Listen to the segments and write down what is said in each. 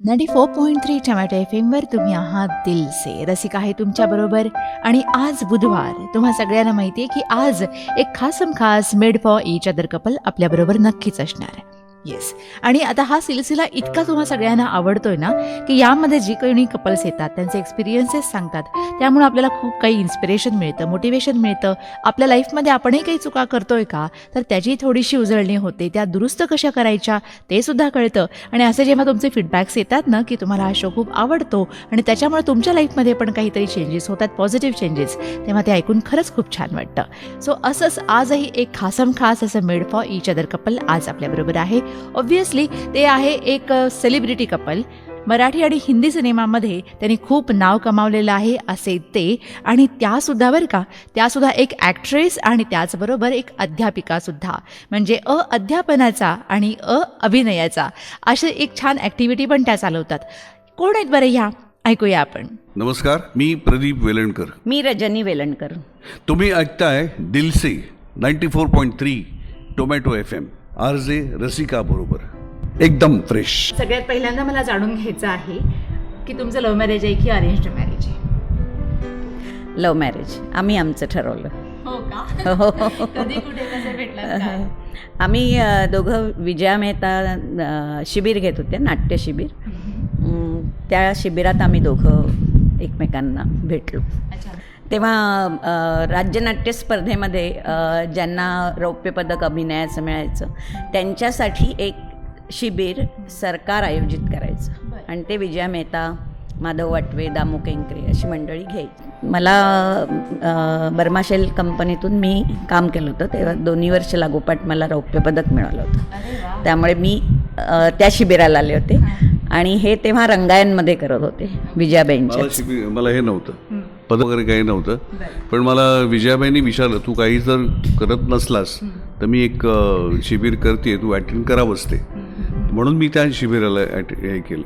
94.3 tomato FM वर तुम्ही आहात दिल से. रसिका आहे तुमच्याबरोबर आणि आज बुधवार. तुम्हा सगळ्यांना माहिती आहे की आज एक खास made for each other couple आपल्याबरोबर नक्कीच असणार आहे. येस. आणि आता हा सिलसिला इतका तुम्हा सगळ्यांना आवडतोय ना की यामध्ये जी काही कपल्स येतात त्यांचे एक्सपिरियन्सेस सांगतात, त्यामुळे आपल्याला खूप काही इन्स्पिरेशन मिळतं, मोटिवेशन मिळतं. आपल्या लाईफमध्ये आपणही काही चुका करतोय का, तर त्याची थोडीशी उजळणी होते, त्या दुरुस्त कशा करायच्या ते सुद्धा कळतं. आणि असे जेव्हा तुमचे फीडबॅक्स येतात ना की तुम्हाला हा शो खूप आवडतो आणि त्याच्यामुळे तुमच्या लाईफमध्ये पण काहीतरी चेंजेस होतात, पॉझिटिव्ह चेंजेस, तेव्हा ते ऐकून खरंच खूप छान वाटतं. सो असंच आजही एक खास असं made for each other couple आज आपल्याबरोबर आहे. ऑब्व्हियसली ते आहे एक सेलिब्रिटी कपल. मराठी आणि हिंदी सिनेमामध्ये त्यांनी खूप नाव कमावलेलं आहे असे ते. आणि त्यासुद्धा बरं का, त्यासुद्धा एक ॲक्ट्रेस आणि त्याचबरोबर एक अध्यापिकासुद्धा. म्हणजे अध्यापनाचा आणि अभिनयाचा अशी एक छान ॲक्टिव्हिटी पण त्या चालवतात. कोण आहेत बरं ह्या, ऐकूया आपण. नमस्कार, मी प्रदीप वेलणकर. मी रजनी वेलणकर. तुम्ही ऐकताय दिल से 94.3 टोमॅटो FM. RJ रसिका बरोबर एकदम फ्रेश. सगळ्यात पहिल्यांदा मला जाणून घ्यायचं आहे की तुमचं लव्ह मॅरेज आहे की अरेंज्ड मॅरेज आहे? Love marriage. आम्ही आमचं ठरवलं. हो का? कधी कुठे कसे भेटलात काय? आम्ही दोघं विजया मेहता शिबिर घेत होते, नाट्य शिबिर. त्या शिबिरात आम्ही दोघं एकमेकांना भेटलो. तेव्हा राज्यनाट्य स्पर्धेमध्ये ज्यांना रौप्य पदक अभिनयाचं मिळायचं त्यांच्यासाठी एक शिबिर सरकार आयोजित करायचं आणि ते विजया मेहता, माधव वाटवे, दामू केंकरे अशी मंडळी घ्यायची. मला बर्माशेल कंपनीतून मी काम केलं होतं, तेव्हा 2 वर्ष लागोपाठ मला रौप्य पदक मिळालं होतं. त्यामुळे मी त्या शिबिराला आले होते आणि हे तेव्हा रंगायनमध्ये करत होते विजयाबाईंच्या. मला हे नव्हतं, पद वगैरे काही नव्हतं, पण मला विजयाबाईंनी विचारलं, तू काही जर करत नसलास तर मी एक शिबिर करते, तू अटेंड करावंच ते. म्हणून मी त्या शिबिराला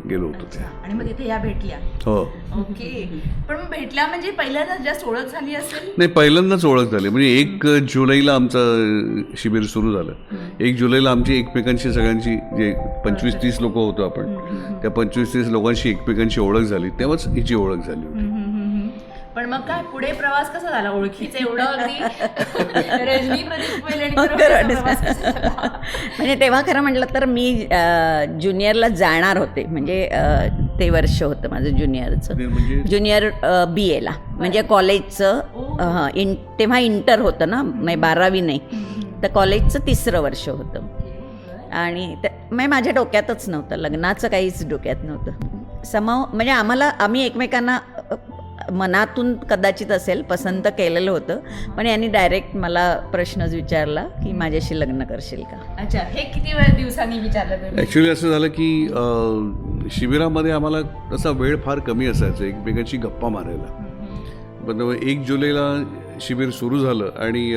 गेलो होतो त्या. आणि मग तिथे या भेटल्या? हो. ओके. पण मग भेटल्या म्हणजे पहिल्यांदा जास्त ओळख झाली असेल? नाही, पहिल्यांदाच ओळख झाली. म्हणजे 1 जुलैला आमचं शिबिर सुरू झालं. 1 जुलैला आमची एकमेकांशी सगळ्यांची, जे 25-30 लोक होतो आपण, त्या 25-30 लोकांशी एकमेकांची ओळख झाली. तेव्हाच हिची ओळख झाली होती. पण मग काय पुढे प्रवास कसा झाला ओळखीचं एवढं अगदी रजनी प्रदीप वेलणकर प्रवास कसा झाला? म्हणजे तेव्हा खरं म्हटलं तर मी ज्युनियरला जाणार होते. म्हणजे ते वर्ष होतं माझं ज्युनियरचं, ज्युनियर BAला. म्हणजे कॉलेजचं तेव्हा इंटर होतं ना, म्हणजे 12वी नाही, तर कॉलेजचं 3रं वर्ष होतं. आणि म्हणजे माझ्या डोक्यातच नव्हतं, लग्नाचं काहीच डोक्यात नव्हतं. म्हणजे आम्ही एकमेकांना मनातून कदाचित असेल पसंत केलेलं होतं, पण यांनी डायरेक्ट मला प्रश्नच विचारला की माझ्याशी लग्न करशील का. अच्छा, हे किती दिवसांनी विचारलं? ॲक्च्युली असं झालं की शिबिरामध्ये आम्हाला तसा वेळ फार कमी असायचा एकमेकांची गप्पा मारायला. पण 1 जुलैला शिबिर सुरू झालं आणि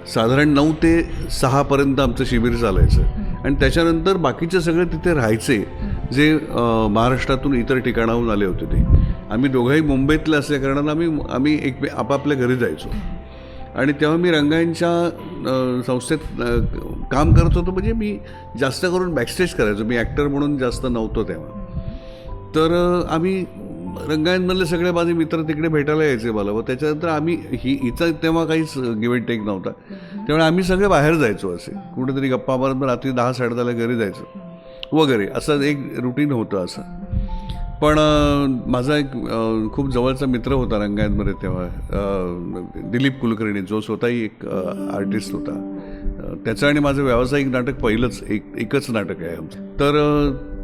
साधारण 9 ते 6 पर्यंत आमचं शिबिर चालायचं. आणि त्याच्यानंतर बाकीचे सगळे तिथे राहायचे, जे महाराष्ट्रातून इतर ठिकाणाहून आले होते. ते आम्ही दोघंही मुंबईतले असल्या कारणानं आम्ही आपापल्या घरी जायचो. आणि तेव्हा मी रंगायनच्या संस्थेत काम करत होतो. म्हणजे मी जास्त करून बॅकस्टेज करायचो, मी ॲक्टर म्हणून जास्त नव्हतो तेव्हा. तर आम्ही रंगायनमधले सगळे माझे मित्र तिकडे भेटायला यायचे मला. व त्याच्यानंतर हिचा तेव्हा काहीच गिव्ह अँड टेक नव्हता, त्यामुळे आम्ही सगळे बाहेर जायचो. असे कुठेतरी गप्पा मारत रात्री 10-10:30ला घरी जायचो वगैरे, असं एक रुटीन होतं असं. पण माझा एक खूप जवळचा मित्र होता रंगायनमध्ये तेव्हा, दिलीप कुलकर्णी, जो स्वतःही एक आर्टिस्ट होता. त्याचं आणि माझं व्यावसायिक नाटक पहिलंच एकच नाटक आहे आमचं. तर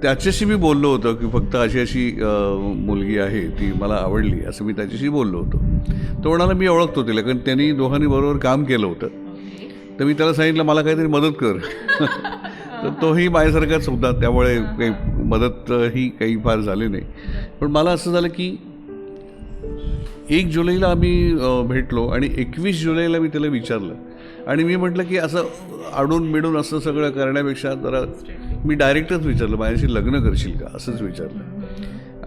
त्याच्याशी मी बोललो होतो की फक्त अशी मुलगी आहे, ती मला आवडली, असं मी त्याच्याशी बोललो होतो. तो म्हणाला मी ओळखतो तिला, कारण त्यांनी दोघांनी बरोबर काम केलं होतं. तर मी त्याला सांगितलं मला काहीतरी मदत कर. तर तोही माझ्यासारखाच होता, त्यामुळे काही मदत ही काही फार झाली नाही. पण मला असं झालं की 1 जुलैला आम्ही भेटलो आणि 21 जुलैला मी त्याला विचारलं. आणि मी म्हटलं की असं आडून मिडून असं सगळं करण्यापेक्षा जरा मी डायरेक्टच विचारलं, माझ्याशी लग्न करशील का, असंच विचारलं.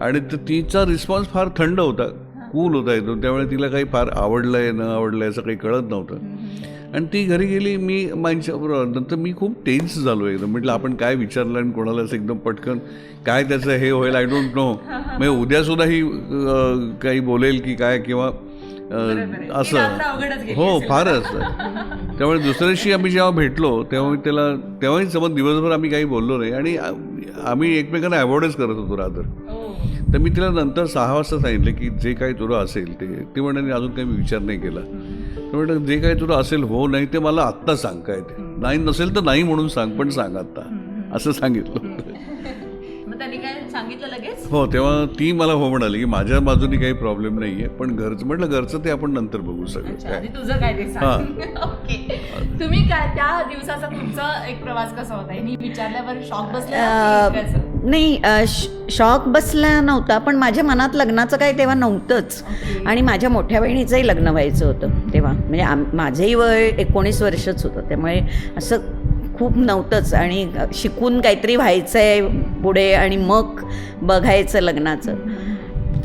आणि तिचा रिस्पॉन्स फार थंड होता, कूल होता एकदम. त्यामुळे तिला काही फार आवडलं आहे न आवडलं आहे असं काही कळत नव्हतं. आणि ती घरी गेली. मी माझ्याबरोबर नंतर मी खूप टेन्स झालो एकदम. म्हटलं आपण काय विचारलं आणि कोणाला असं एकदम पटकन काय त्याचं हे होईल आय डोंट नो. म्हणजे उद्यासुद्धा ही काही बोलेल की काय किंवा असं. हो फारच. त्यामुळे दुसऱ्या दिवशी आम्ही जेव्हा भेटलो तेव्हाही समज दिवसभर आम्ही काही बोललो नाही आणि आम्ही एकमेकांना अवॉइडच करत होतो रादर. तर मी तिला नंतर 6 वाजता सांगितलं की जे काही तुला असेल ते म्हणाली अजून काही मी विचार नाही केला. तर म्हटलं जे काही तुला असेल हो नाही ते मला आत्ता सांग काय ते. नाही नसेल तर नाही म्हणून सांग पण सांग आत्ता असं सांगितलं. त्यांनी काय सांगितलं लगेच? हो तेव्हा ती मला हो म्हणाली की माझ्या बाजूनी काही प्रॉब्लेम नाही आहे पण घरचं. म्हटलं घरचं ते आपण नंतर बघू सगळं काय. तुझं काय ते सांग. ओके. तुम्ही काय त्या दिवसाचा तुमचा एक प्रवास कसा होता हे विचारल्यावर शॉक बसला? नाही शॉक बसला नव्हता पण माझ्या मनात लग्नाचं काही तेव्हा नव्हतंच. आणि माझ्या मोठ्या बहिणीचंही लग्न व्हायचं होतं तेव्हा. म्हणजे माझंही वय 19 वर्षच होतं त्यामुळे असं खूप नव्हतंच. आणि शिकून काहीतरी व्हायचं आहे पुढे आणि मग बघायचं लग्नाचं.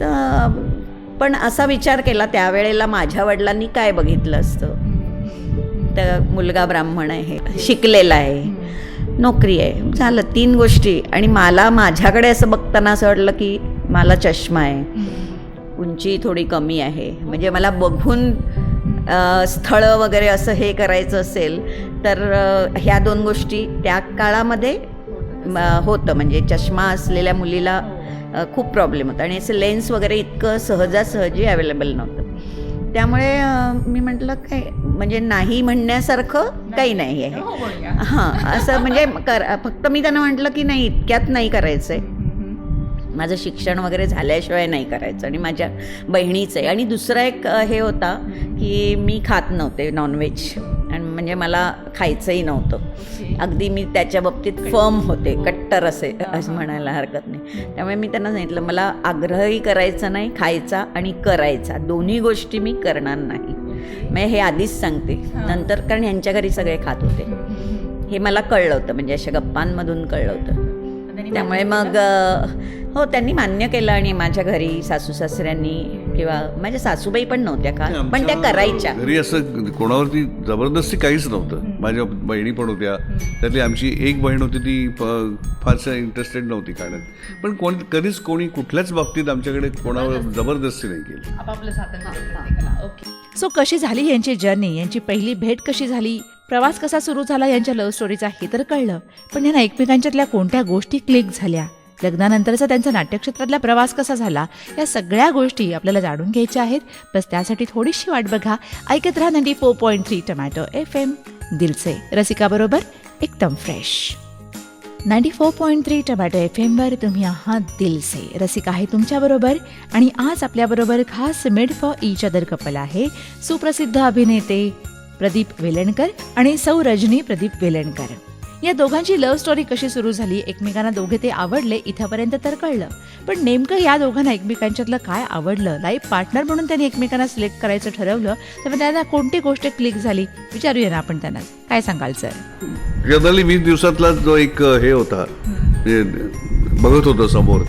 तर पण असा विचार केला त्यावेळेला माझ्या वडिलांनी काय बघितलं असतं. तर मुलगा ब्राह्मण आहे, शिकलेला आहे, नोकरी आहे, झालं 3 गोष्टी. आणि मला माझ्याकडे असं बघताना असं वाटलं की मला चष्मा आहे, उंची थोडी कमी आहे. म्हणजे मला बघून स्थळं वगैरे असं हे करायचं असेल तर ह्या 2 गोष्टी त्या काळामध्ये होतं. म्हणजे चष्मा असलेल्या मुलीला खूप प्रॉब्लेम होता आणि असं लेन्स वगैरे इतकं सहजासहजी अवेलेबल नव्हतं. त्यामुळे मी म्हटलं काय म्हणजे नाही म्हणण्यासारखं काही नाही आहे. हां असं म्हणजे फक्त मी त्यांना म्हटलं की नाही इतक्यात नाही करायचं आहे, माझं शिक्षण वगैरे झाल्याशिवाय नाही करायचं. आणि माझ्या बहिणीचं आहे. आणि दुसरा एक हे होता की मी खात नव्हते नॉनव्हेज आणि म्हणजे मला खायचंही नव्हतं. अगदी मी त्याच्या बाबतीत फर्म होते, कट्टर असं म्हणायला हरकत नाही. त्यामुळे मी त्यांना सांगितलं मला आग्रहही करायचा नाही, खायचा आणि करायचा दोन्ही गोष्टी मी करणार नाही. म्हणजे हे आधीच सांगते. नंतर कारण ह्यांच्या घरी सगळे खात होते हे मला कळलं होतं. म्हणजे अशा गप्पांमधून कळलं होतं. त्यामुळे मग हो त्यांनी मान्य केलं. आणि माझ्या घरी सासू सासऱ्यांनी किंवा माझ्या सासूबाई पण नव्हत्या का पण त्या करायच्या. घरी असं कोणावरती जबरदस्ती काहीच नव्हतं. माझ्या बहिणी पण होत्या. त्यातली आमची एक बहीण होती ती फारसं इंटरेस्टेड नव्हती खाण्यात. पण कधीच कोणी कुठल्याच बाबतीत आमच्याकडे कोणावर जबरदस्ती नाही केली. आपापलं साधन. सो कशी झाली यांची जर्नी, यांची पहिली भेट कशी झाली, प्रवास कसा सुरू झाला यांच्या लव्ह स्टोरीचा हे तर कळलं. पण यांना एकमेकांच्यातल्या कोणत्या गोष्टी क्लिक झाल्या, लग्नानंतरचा त्यांचा नाट्यक्षेत्रातला प्रवास कसा झाला, या सगळ्या गोष्टी आपल्याला जाणून घ्यायच्या आहेत. बस त्यासाठी थोडीशी वाट बघा. ऐकत राहा 94.3 टोमॅटो FM, दिलसे रसिकाबरोबर एकदम फ्रेश. 94.3 टोमॅटो FM वर तुम्ही आहात दिलसे. रसिका आहे तुमच्याबरोबर आणि आज आपल्याबरोबर खास made for each other couple आहे सुप्रसिद्ध अभिनेते प्रदीप वेलणकर आणि सौ रजनी प्रदीप वेलणकर. या दोघांची लव्ह स्टोरी कशी सुरू झाली, एकमेकांना दोघे ते आवडले इथंपर्यंत तर कळलं. पण नेमकं या दोघांना एकमेकांच्यातलं काय आवडलं, लाईफ पार्टनर म्हणून त्यांनी एकमेकांना सिलेक्ट करायचं ठरवलं तेव्हा त्यांना कोणती गोष्ट क्लिक झाली विचारूया ना आपण त्यांना. काय सांगाल सर? जनरली 20 दिवसातला जो एक हे होता बघत होतं समोर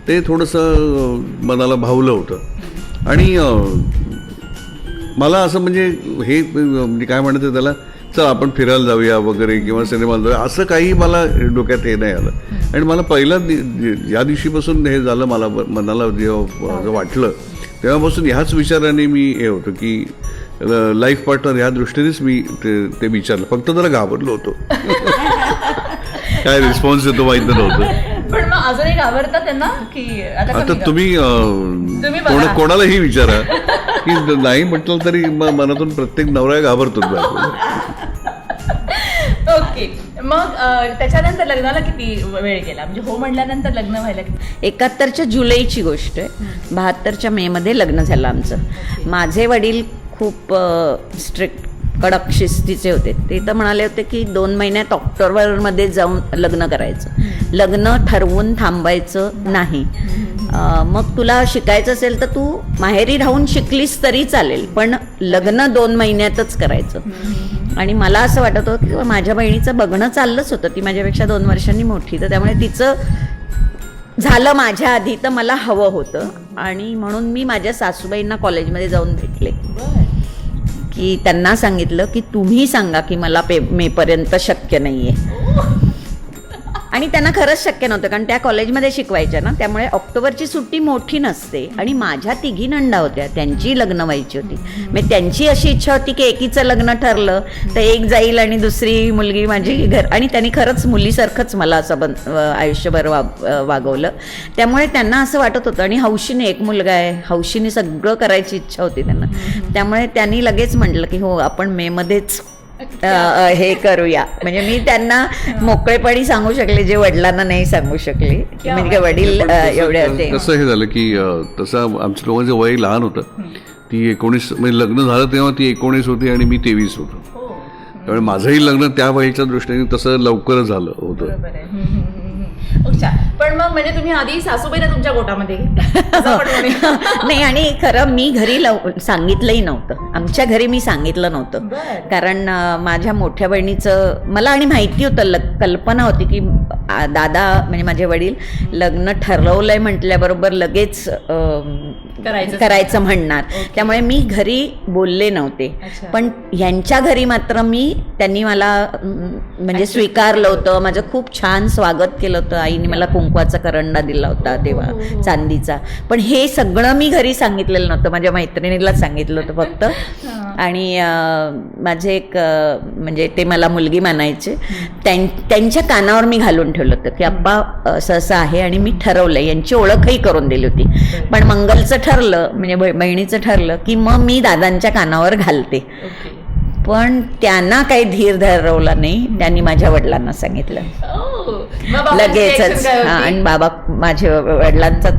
ते थोडंसं मनाला भावलं होतं. आणि मला असं म्हणजे हे म्हणजे काय म्हणते त्याला चल आपण फिरायला जाऊया वगैरे किंवा सिनेमाला जाऊया असं काही मला डोक्यात हे नाही आलं. आणि मला पहिल्या या दिवशीपासून हे झालं मला मनाला जेव्हा वाटलं तेव्हापासून ह्याच विचाराने मी हे होतं की लाईफ पार्टनर ह्या दृष्टीनेच मी ते विचारलं. फक्त जरा घाबरलो होतो. काय रिस्पॉन्स येतो माहिती नव्हतं. पण मग अजूनही घाबरतात त्यांना की आता तुम्ही कोणालाही विचारा की नाही म्हटलं तरी मनातून प्रत्येक नवरा घाबरतो. ओके. मग त्याच्यानंतर लग्नाला किती वेळ गेला, म्हणजे हो म्हटल्यानंतर लग्न व्हायला? 71च्या जुलैची गोष्ट आहे. 72च्या मेमध्ये लग्न झालं आमचं. माझे वडील खूप स्ट्रिक्ट कडक शिस्तीचे होते. ते तर म्हणाले होते की 2 महिन्यात ऑक्टोबरमध्ये जाऊन लग्न करायचं, लग्न ठरवून थांबायचं नाही. मग तुला शिकायचं असेल तर तू माहेरी राहून शिकलीस तरी चालेल पण लग्न 2 महिन्यातच करायचं. आणि मला असं वाटत होतं की माझ्या बहिणीचं बघणं चाललंच होतं. ती माझ्यापेक्षा 2 वर्षांनी मोठी, तर त्यामुळे तिचं झालं माझ्या आधी तर मला हवं होतं. आणि म्हणून मी माझ्या सासूबाईंना कॉलेजमध्ये जाऊन भेटले की त्यांना सांगितलं की तुम्ही सांगा की मला मेपर्यंत शक्य नाही आहे. आणि त्यांना खरंच शक्य नव्हतं, कारण त्या कॉलेजमध्ये शिकवायच्या ना, त्यामुळे ऑक्टोबरची सुट्टी मोठी नसते. आणि माझ्या 3 नंदा होत्या, त्यांची लग्न व्हायची होती. मग त्यांची अशी इच्छा होती की एकीचं लग्न ठरलं तर एक जाईल आणि दुसरी मुलगी माझी आणि त्यांनी खरंच मुलीसारखंच मला असं आयुष्यभर वागवलं. त्यामुळे त्यांना असं वाटत होतं, आणि हौशीने एक मुलगा आहे, हौशीने सगळं करायची इच्छा होती त्यांना. त्यामुळे त्यांनी लगेच म्हटलं की हो आपण मेमध्येच हे करूया. म्हणजे मी त्यांना मोकळेपणी सांगू शकले जे वडिलांना नाही सांगू शकले. म्हणजे वडील एवढे होते. कसं हे झालं की तसं आमच्या दोघांचं वय लहान होतं. ती 19 म्हणजे लग्न झालं तेव्हा ती 19 होती आणि मी 23 होतो. त्यामुळे माझंही लग्न त्या वयाच्या दृष्टीने तसं लवकरच झालं होतं. पण मग म्हणजे तुम्ही आधी सासूबाईला तुमच्या गोटामध्ये नाही, आणि खरं मी घरी सांगितलंही नव्हतं. आमच्या घरी मी सांगितलं नव्हतं, कारण माझ्या मोठ्या बहिणीचं मला आणि माहिती होतं, कल्पना होती की दादा म्हणजे माझे वडील लग्न ठरवलंय म्हटल्याबरोबर लगेच करायचं म्हणणार. त्यामुळे मी घरी बोलले नव्हते. पण ह्यांच्या घरी मात्र त्यांनी मला म्हणजे स्वीकारलं होतं. माझं खूप छान स्वागत केलं होतं. आईने मला कुंकवाचा करंडा दिला होता तेव्हा, चांदीचा. पण हे सगळं मी घरी सांगितलेलं नव्हतं, माझ्या मैत्रिणीलाच सांगितलं होतं फक्त. आणि माझे एक म्हणजे ते मला मुलगी मानायचे, त्यांच्या कानावर मी घालून ठेवलं होतं की आप्पा असं असं आहे आणि मी ठरवलं. यांची ओळखही करून दिली होती. पण मंगलचं ठरलं म्हणजे बहिणीचं ठरलं की मग मी दादांच्या कानावर घालते. पण त्यांना काही धीर धरवला नाही. त्यांनी माझ्या वडिलांना सांगितलं लगेचच. आणि बाबा माझ्या वडिलांचा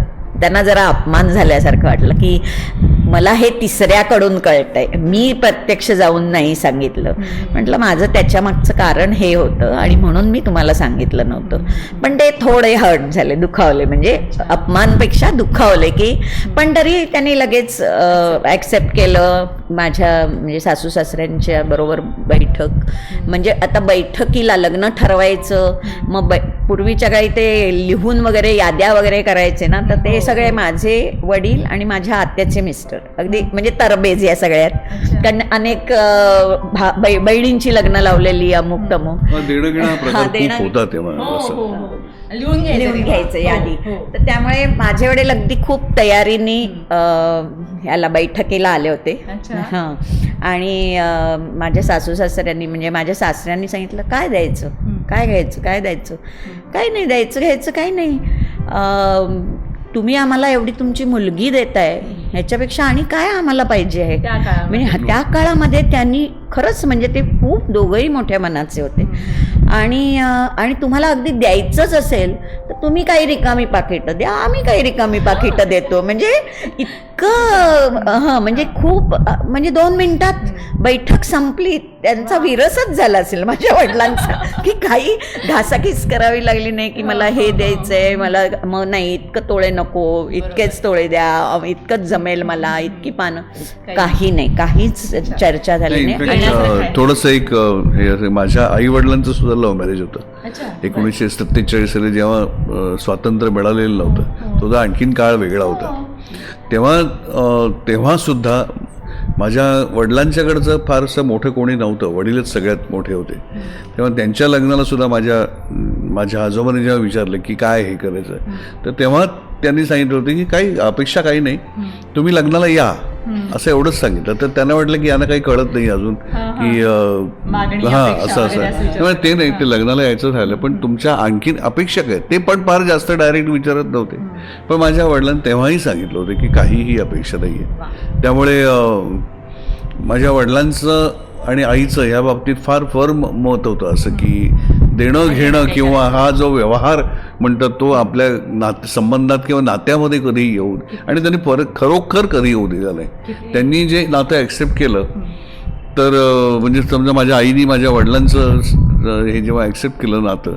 त्यांना जरा अपमान झाल्यासारखं वाटलं की मला हे तिसऱ्याकडून कळतंय, मी प्रत्यक्ष जाऊन नाही सांगितलं. म्हटलं माझं त्याच्या मागचं कारण हे होतं आणि म्हणून मी तुम्हाला सांगितलं नव्हतं. पण ते थोडे हर्ट झाले, दुखावले, म्हणजे अपमानपेक्षा दुखावले की. पण तरी त्यांनी लगेच ॲक्सेप्ट केलं. माझ्या म्हणजे सासू सासऱ्यांच्या बरोबर बैठक, म्हणजे आता बैठकीला लग्न ठरवायचं, मग पूर्वीच्या काळी ते लिहून वगैरे याद्या वगैरे करायचे ना, तर ते सगळे माझे वडील आणि माझ्या आत्याचे मिस्टर अगदी म्हणजे तरबेज या सगळ्यात. कारण अनेक बहिणींची लग्न लावलेली अमुक तमुक लिहून घ्यायचं यादी. तर त्यामुळे माझे वडील अगदी खूप तयारीने ह्याला बैठकीला आले होते. हां. आणि माझ्या सासू सासऱ्यांनी म्हणजे माझ्या सासऱ्यांनी सांगितलं काय द्यायचं, काय घ्यायचं, काय द्यायचं, काही नाही द्यायचं घ्यायचं काही नाही, तुम्ही आम्हाला एवढी तुमची मुलगी देताय, ह्याच्यापेक्षा आणि काय आम्हाला पाहिजे आहे. म्हणजे त्या काळामध्ये त्यांनी खरंच म्हणजे ते खूप दोघंही मोठ्या मनाचे होते. आणि तुम्हाला अगदी द्यायचंच असेल तर तुम्ही काही रिकामी पाकिटं द्या, आम्ही काही रिकामी पाकिटं देतो. म्हणजे इतकं म्हणजे खूप म्हणजे 2 मिनिटात बैठक संपली. त्यांचा विरसच झाला असेल माझ्या वडिलांचा की काही घासाघीस करावी लागली नाही की मला हे द्यायचंय, मला मग नाही इतकं तोळे नको, इतकेच तोळे द्या, इतकंच जमेल मला, इतकी पानं, काही नाही, काहीच चर्चा झाली नाही. थोडंसं एक हे माझ्या आई वडिलांचं सुद्धा लव्ह मॅरेज होतं. 1947 साली जेव्हा स्वातंत्र्य मिळालेलं नव्हतं, तो आणखीन काळ वेगळा होता. तेव्हा सुद्धा माझ्या वडिलांच्याकडचं फारसं मोठं कोणी नव्हतं, वडीलच सगळ्यात मोठे होते. तेव्हा त्यांच्या लग्नाला सुद्धा माझ्या आजोबांनी जेव्हा विचारलं की काय हे करायचं, तर तेव्हा त्यांनी सांगितलं होतं की काही अपेक्षा काही नाही, तुम्ही लग्नाला या, असं एवढंच सांगितलं. तर त्यांना वाटलं की यांना काही कळत नाही अजून की असं त्यामुळे ते नाही, ते लग्नाला यायचं झालं. पण तुमच्या आणखीन अपेक्षा काय, ते पण फार जास्त डायरेक्ट विचारत नव्हते. पण माझ्या वडिलांनी तेव्हाही सांगितलं होतं की काहीही अपेक्षा नाही आहे. त्यामुळे माझ्या वडिलांचं आणि आईचं या बाबतीत फार फर्म मत होतं, असं की देणं घेणं किंवा हा जो व्यवहार म्हणतात तो आपल्या संबंधात किंवा नात्यामध्ये कधी येऊ, आणि त्यांनी खरोखर कधी येऊ दिलं नाही. त्यांनी जे नातं ॲक्सेप्ट केलं, तर म्हणजे समजा माझ्या आईने माझ्या वडिलांचं हे जेव्हा ॲक्सेप्ट केलं नातं,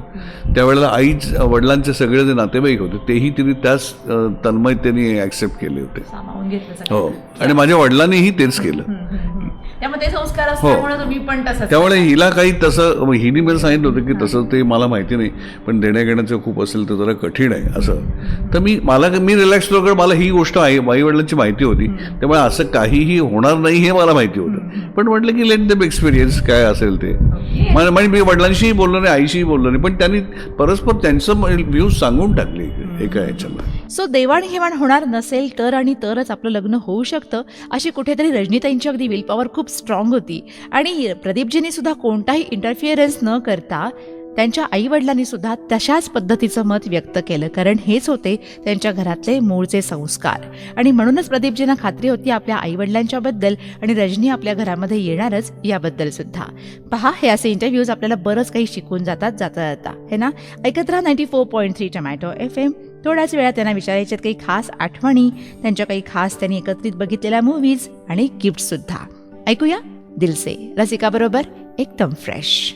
त्यावेळेला वडिलांचे सगळे जे नातेवाईक होते तेही तिने त्याच तन्मयतेने ॲक्सेप्ट केले होते. हो, आणि माझ्या वडिलांनीही तेच केलं. त्यामुळे ते संस्कार असल्यामुळे तुम्ही पण तसंच. त्यामुळे हिला काही तसं हिने मला सांगितलं होतं की तसं ते मला माहिती नाही, पण देण्याघेण्याचं खूप असेल तर जरा कठीण आहे असं. तर मी रिलॅक्स होतो, कारण मला ही गोष्ट आई वडिलांची माहिती होती, त्यामुळे असं काहीही होणार नाही हे मला माहिती होतं. पण म्हटलं की लेट देम एक्सपिरियन्स काय असेल ते. म्हणजे मी वडिलांशीही बोललो नाही, आईशीही बोललो नाही, पण त्यांनी परस्पर त्यांचं व्ह्यूज सांगून टाकले एका ह्याच्यामध्ये. सो देवाणघेवाण होणार नसेल तर आणि तरच आपलं लग्न होऊ शकतं, अशी कुठेतरी रजनीताईंची अगदी विल पॉवर खूप स्ट्रॉंग होती. आणि प्रदीपजींनी सुद्धा कोणताही इंटरफिअरन्स न करता त्यांच्या आईवडिलांनी सुद्धा तशाच पद्धतीचं मत व्यक्त केलं, कारण हेच होते त्यांच्या घरातले मूळचे संस्कार. आणि म्हणूनच प्रदीपजींना खात्री होती आपल्या आईवडिलांच्याबद्दल, आणि रजनी आपल्या घरामध्ये येणारच याबद्दल सुद्धा. पहा, हे असे इंटरव्ह्यूज आपल्याला बरंच काही शिकून जाता जाता हे ना. ऐकत राहा 94.3 टोमॅटो FM. थोड्याच वेळात त्यांना विचारायच्यात काही खास आठवणी, त्यांच्या काही खास त्यांनी एकत्रित बघितलेल्या मूव्हीज आणि गिफ्टसुद्धा. ऐकूया दिलसे रसिकाबरोबर एकदम फ्रेश.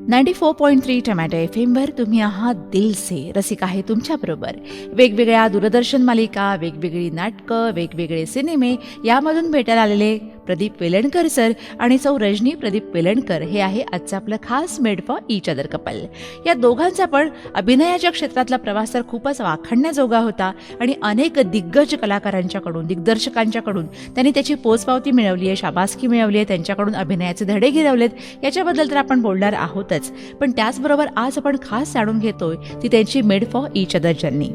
94.3 टोमॅटो FM वर तुम्ही आहात दिलसे रसिक आहे तुमच्याबरोबर. वेगवेगळ्या दूरदर्शन मालिका, वेगवेगळी नाटकं, वेगवेगळे सिनेमे यामधून भेटायला आलेले प्रदीप वेलणकर सर आणि सौ रजनी प्रदीप वेलणकर हे आहे आजचं आपलं खास made for each other couple. या दोघांचा पण अभिनयाच्या क्षेत्रातला प्रवास तर खूपच वाखाणण्याजोगा होता, आणि अनेक दिग्गज कलाकारांच्याकडून, दिग्दर्शकांच्याकडून त्यांनी त्याची पोचपावती मिळवली आहे, शाबासकी मिळवली आहे, त्यांच्याकडून अभिनयाचे धडे गिरवलेत. याच्याबद्दल तर आपण बोलणार आहोतच, पण त्याचबरोबर आज आपण खास जाणून घेतोय ती त्यांची made for each other journey.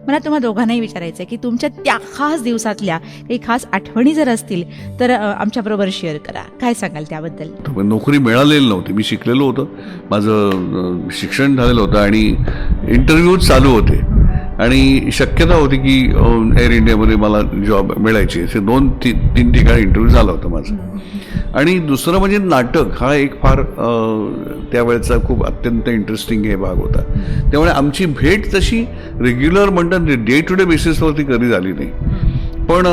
मला तुम्हा दोघांनाही विचारायचं आहे की तुमच्या त्या खास दिवसातल्या काही खास आठवणी जर असतील तर आमच्याबरोबर शेअर करा. काय सांगाल त्याबद्दल? नोकरी मिळालेली नव्हती, मी शिकलेलो होतो, माझं शिक्षण झालेलं होतं आणि इंटरव्ह्यूज चालू होते, आणि शक्यता होती की एअर इंडियामध्ये मला जॉब मिळायची. असे 2-3 ठिकाणी इंटरव्ह्यू झाला होता माझा. आणि दुसरं म्हणजे नाटक हा एक फार त्यावेळेचा खूप अत्यंत इंटरेस्टिंग हे भाग होता. त्यामुळे आमची भेट तशी रेग्युलर म्हणतात डे टू डे बेसिसवरती कधी झाली नाही, पण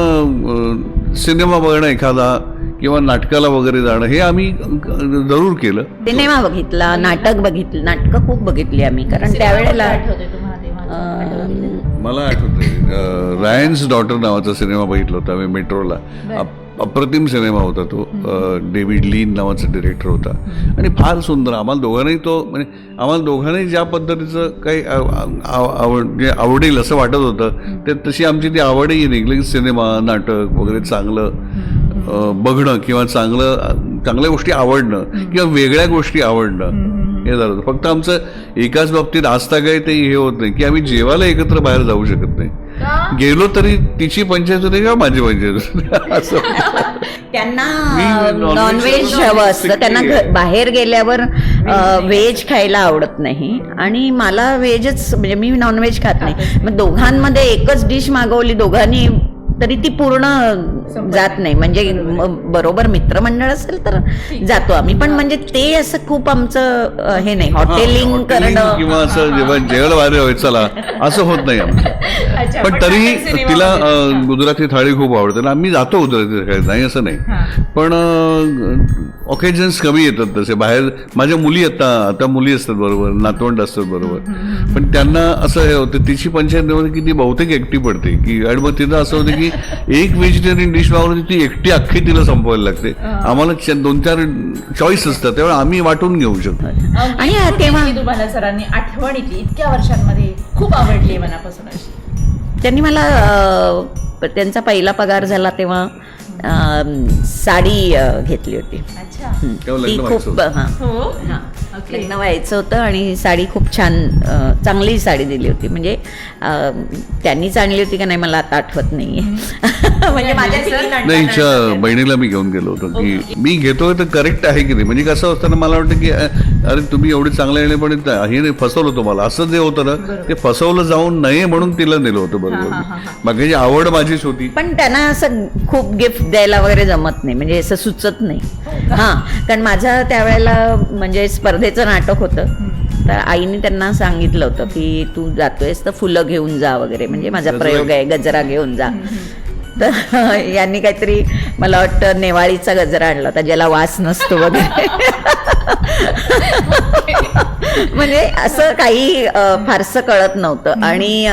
सिनेमा बघणं एखादा किंवा नाटकाला वगैरे जाणं हे आम्ही जरूर केलं. सिनेमा बघितला, नाटक बघितलं, नाटकं खूप बघितली आम्ही, कारण त्यावेळेला मला आठवतं रायन्स डॉटर नावाचा सिनेमा बघितला होता मी मेट्रोला. अप्रतिम सिनेमा होता तो. डेव्हिड लीन नावाचा डिरेक्टर होता आणि फार सुंदर. आम्हाला दोघांनाही ज्या पद्धतीचं काही आवडेल असं वाटत होतं ते तशी आमची ती आवडही निघली. सिनेमा, नाटक वगैरे चांगलं बघणं किंवा चांगल्या गोष्टी आवडणं किंवा वेगळ्या गोष्टी आवडणं हे झालं. फक्त आमचं एकाच बाबतीत आजता काय ते हे होत नाही की आम्ही जेवायला एकत्र बाहेर जाऊ शकत नाही. गेलो तरी तिची पंचायत होते किंवा माझी पंचायत होते असं. त्यांना नॉनव्हेज हवं असतं, त्यांना बाहेर गेल्यावर व्हेज खायला आवडत नाही, आणि मला व्हेजच, म्हणजे मी नॉनव्हेज खात नाही. मग दोघांमध्ये एकच डिश मागवली दोघांनी तरी ती पूर्ण जात नाही. म्हणजे बरोबर मित्रमंडळ असेल तर जातो आम्ही, पण म्हणजे ते असं खूप आमचं हे नाही, हॉटेलिंग करणं किंवा असं जेवायला बाहेर चला असं होत नाही आमचं. पण तरी तिला गुजराती थाळी खूप आवडते ना, आम्ही जातो गुजराती थाळी, नाही असं नाही, पण ऑकेजन्स कमी येतात तसे. बाहेर माझ्या मुली आता मुली असतात बरोबर, नातवंड असतात बरोबर, पण त्यांना असं हे होतं तिची पंचायत की ती बहुतेक एकटी पडते की, आणि मग तिथं असं होतं की एक व्हेजिटेरियन डिश मागवली ती एकटी अख्खी तिला संपवायला लागते. आम्हाला 2-4 चॉईस असतात, त्यामुळे आम्ही वाटून घेऊ शकतो. आणि तेव्हा तुम्हाला सरांनी आठवणीतली इतक्या वर्षांमध्ये खूप आवडली मनापासून अशी? त्यांनी मला त्यांचा पहिला पगार झाला तेव्हा साडी घेतली होती. ती खूप लग्न व्हायचं होतं आणि साडी खूप छान, चांगली साडी दिली होती. म्हणजे त्यांनीच आणली होती का नाही मला आता आठवत नाहीये. म्हणजे नाही, हिच्या बहिणीला मी घेऊन गेलो होतो की मी घेतोय तर करेक्ट आहे की नाही. म्हणजे कसं असतं ना, मला वाटतं की अरे तुम्ही एवढे चांगले येणे, पण हे फसवलं तुम्हाला असं जे होतं ना, ते फसवलं जाऊ नये म्हणून तिला नेलं होतं बरोबर. बाकीची आवड माझीच होती, पण त्यांना असं खूप गिफ्ट द्यायला वगैरे जमत नाही, म्हणजे असं सुचत नाही. कारण माझं त्यावेळेला म्हणजे स्पर्धेचं नाटक होतं, तर आईने त्यांना सांगितलं होतं की तू जातोयस तर फुलं घेऊन जा वगैरे, म्हणजे माझा प्रयोग आहे, गजरा घेऊन जा. तर यांनी काहीतरी मला वाटतं नेवाळीचा गजरा आणला होता ज्याला वास नसतो वगैरे. म्हणजे असं काही फारसं कळत नव्हतं. आणि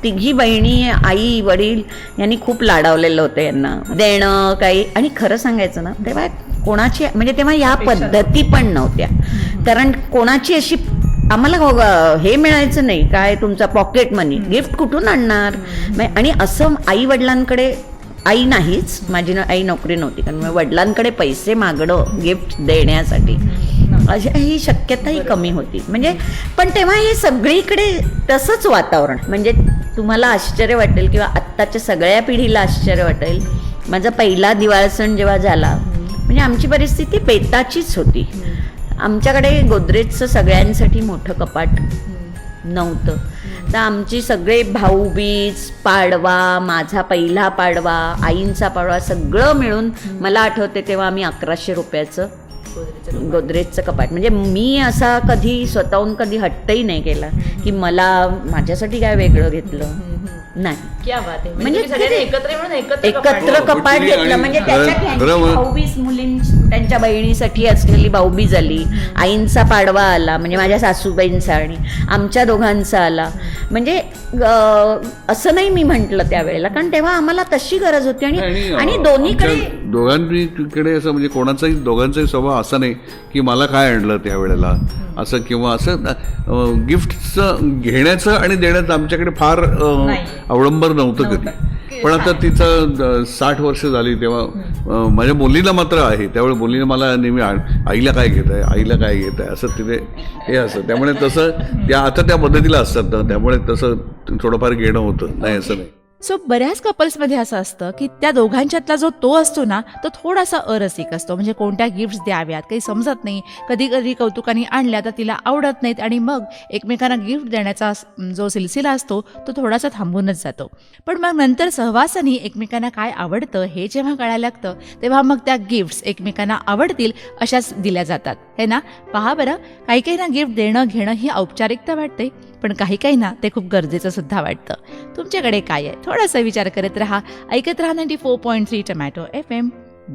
तिघी बहिणी, आई वडील यांनी खूप लाडावलेलं होतं यांना देणं काही. आणि खरं सांगायचं ना, तेव्हा कोणाची म्हणजे तेव्हा ह्या पद्धती पण नव्हत्या. कारण कोणाची अशी आम्हाला हे मिळायचं नाही, काय तुमचा पॉकेट मनी, गिफ्ट कुठून आणणार. आणि असं आई वडिलांकडे, आई नाहीच, माझी आई नोकरी नव्हती, कारण वडिलांकडे पैसे मागणं गिफ्ट देण्यासाठी अशी ही शक्यताही कमी होती. म्हणजे पण तेव्हा हे सगळीकडे तसंच वातावरण. म्हणजे तुम्हाला आश्चर्य वाटेल किंवा आत्ताच्या सगळ्या पिढीला आश्चर्य वाटेल, माझा पहिला दिवाळ सण जेव्हा झाला, म्हणजे आमची परिस्थिती बेताचीच होती. आमच्याकडे गोदरेजचं सगळ्यांसाठी मोठं कपाट नव्हतं. तर आमची सगळे भाऊबीज, पाडवा, माझा पहिला पाडवा, आईंचा पाडवा सगळं मिळून मला आठवते तेव्हा आम्ही 1100 रुपयाचं गोदरेजचं कपाट. म्हणजे मी असा कधी स्वतःहून कधी हट्टही नाही केला की मला माझ्यासाठी काय वेगळं घेतलं, नाही. म्हणजे एकत्र कपाट घेतलं. म्हणजे त्याच्यात भाऊबीज, त्यांच्या बहिणीसाठी असलेली भाऊबीज आली, आईंचा पाडवा आला, म्हणजे माझ्या सासूबाईंचा आणि आमच्या दोघांचा आला. म्हणजे असं नाही मी म्हटलं त्यावेळेला, कारण तेव्हा आम्हाला तशी गरज होती. आणि दोघांकडे असं म्हणजे कोणाचाही दोघांचाही स्वभाव असा नाही की मला काय आणलं त्यावेळेला असं, किंवा असं गिफ्टचं घेण्याचं आणि देण्याचं आमच्याकडे फार अवलंबर नव्हतं कधी. पण आता तिचं 60 वर्ष झाली तेव्हा माझ्या मुलीला मात्र आहे. त्यावेळी मुलीने मला नेहमी आईला काय घेत आहे, आईला काय घेत आहे असं तिथे हे असं. त्यामुळे तसं आता त्या पद्धतीला असतात ना, त्यामुळे तसं थोडंफार घेणं होतं, नाही असं नाही. सो बऱ्याच कपल्समध्ये असं असतं की त्या दोघांच्यातला जो तो असतो ना, तो थोडासा अरसिक असतो. म्हणजे कोणत्या गिफ्ट्स द्याव्यात काही समजत नाही. कधी कधी कौतुकाने आणल्या तर तिला आवडत नाहीत आणि मग एकमेकांना गिफ्ट देण्याचा जो सिलसिला असतो तो थोडासा थांबूनच जातो. पण मग नंतर सहवासाने एकमेकांना काय आवडतं हे जेव्हा कळायला लागतं, तेव्हा मग त्या गिफ्ट्स एकमेकांना आवडतील अशाच दिल्या जातात, हे ना. पहा बरं, काही काहींना गिफ्ट देणं घेणं ही औपचारिकता वाटते, पण काही काही ना ते खूप गरजेचं सुद्धा वाटतं. तुमच्याकडे काय आहे थोडासा विचार करत राहा. ऐकत राहा 94.3 टोमॅटो FM,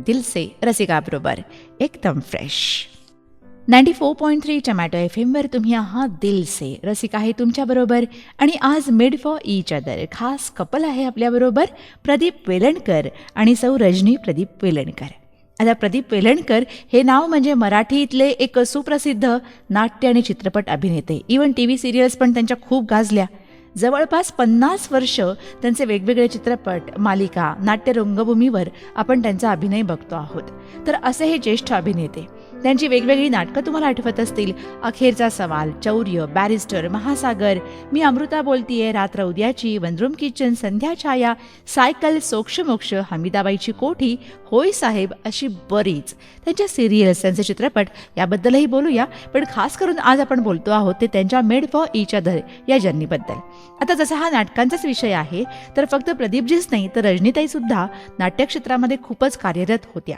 दिल से रसिका बरोबर एकदम फ्रेश. 94.3 टोमॅटो FM वर तुम्ही आहात दिल से रसिका आहे तुमच्याबरोबर. आणि आज मेड फॉर ईच अदर खास कपल आहे आपल्याबरोबर, प्रदीप वेलणकर आणि सौ रजनी प्रदीप वेलणकर. आता प्रदीप वेलणकर हे नाव म्हणजे मराठीतले एक सुप्रसिद्ध नाट्य आणि चित्रपट अभिनेते. इव्हन TV सिरियल्स पण त्यांच्या खूप गाजल्या. जवळपास 50 वर्ष त्यांचे वेगवेगळे चित्रपट, मालिका, नाट्य रंगभूमीवर आपण त्यांचा अभिनय बघतो आहोत. तर असे हे ज्येष्ठ अभिनेते, त्यांची वेगवेगळी नाटकं तुम्हाला आठवत असतील. अखेरचा सवाल, चौर्य, बॅरिस्टर, महासागर, मी अमृता बोलतीये, रात्र उद्याची, वनरूम किचन, संध्या छाया, सायकल, सोक्षमोक्ष, हमीदाबाईची कोठी, होय साहेब, अशी बरीच त्यांच्या सिरियल्स, त्यांचे चित्रपट याबद्दलही बोलूया. पण खास करून आज आपण बोलतो आहोत ते त्यांच्या मेड फॉर ईच अदर या जर्नीबद्दल. आता जसा हा नाटकांचाच विषय आहे, तर फक्त प्रदीपजीच नाही तर रजनीताई सुद्धा नाट्यक्षेत्रामध्ये खूपच कार्यरत होत्या.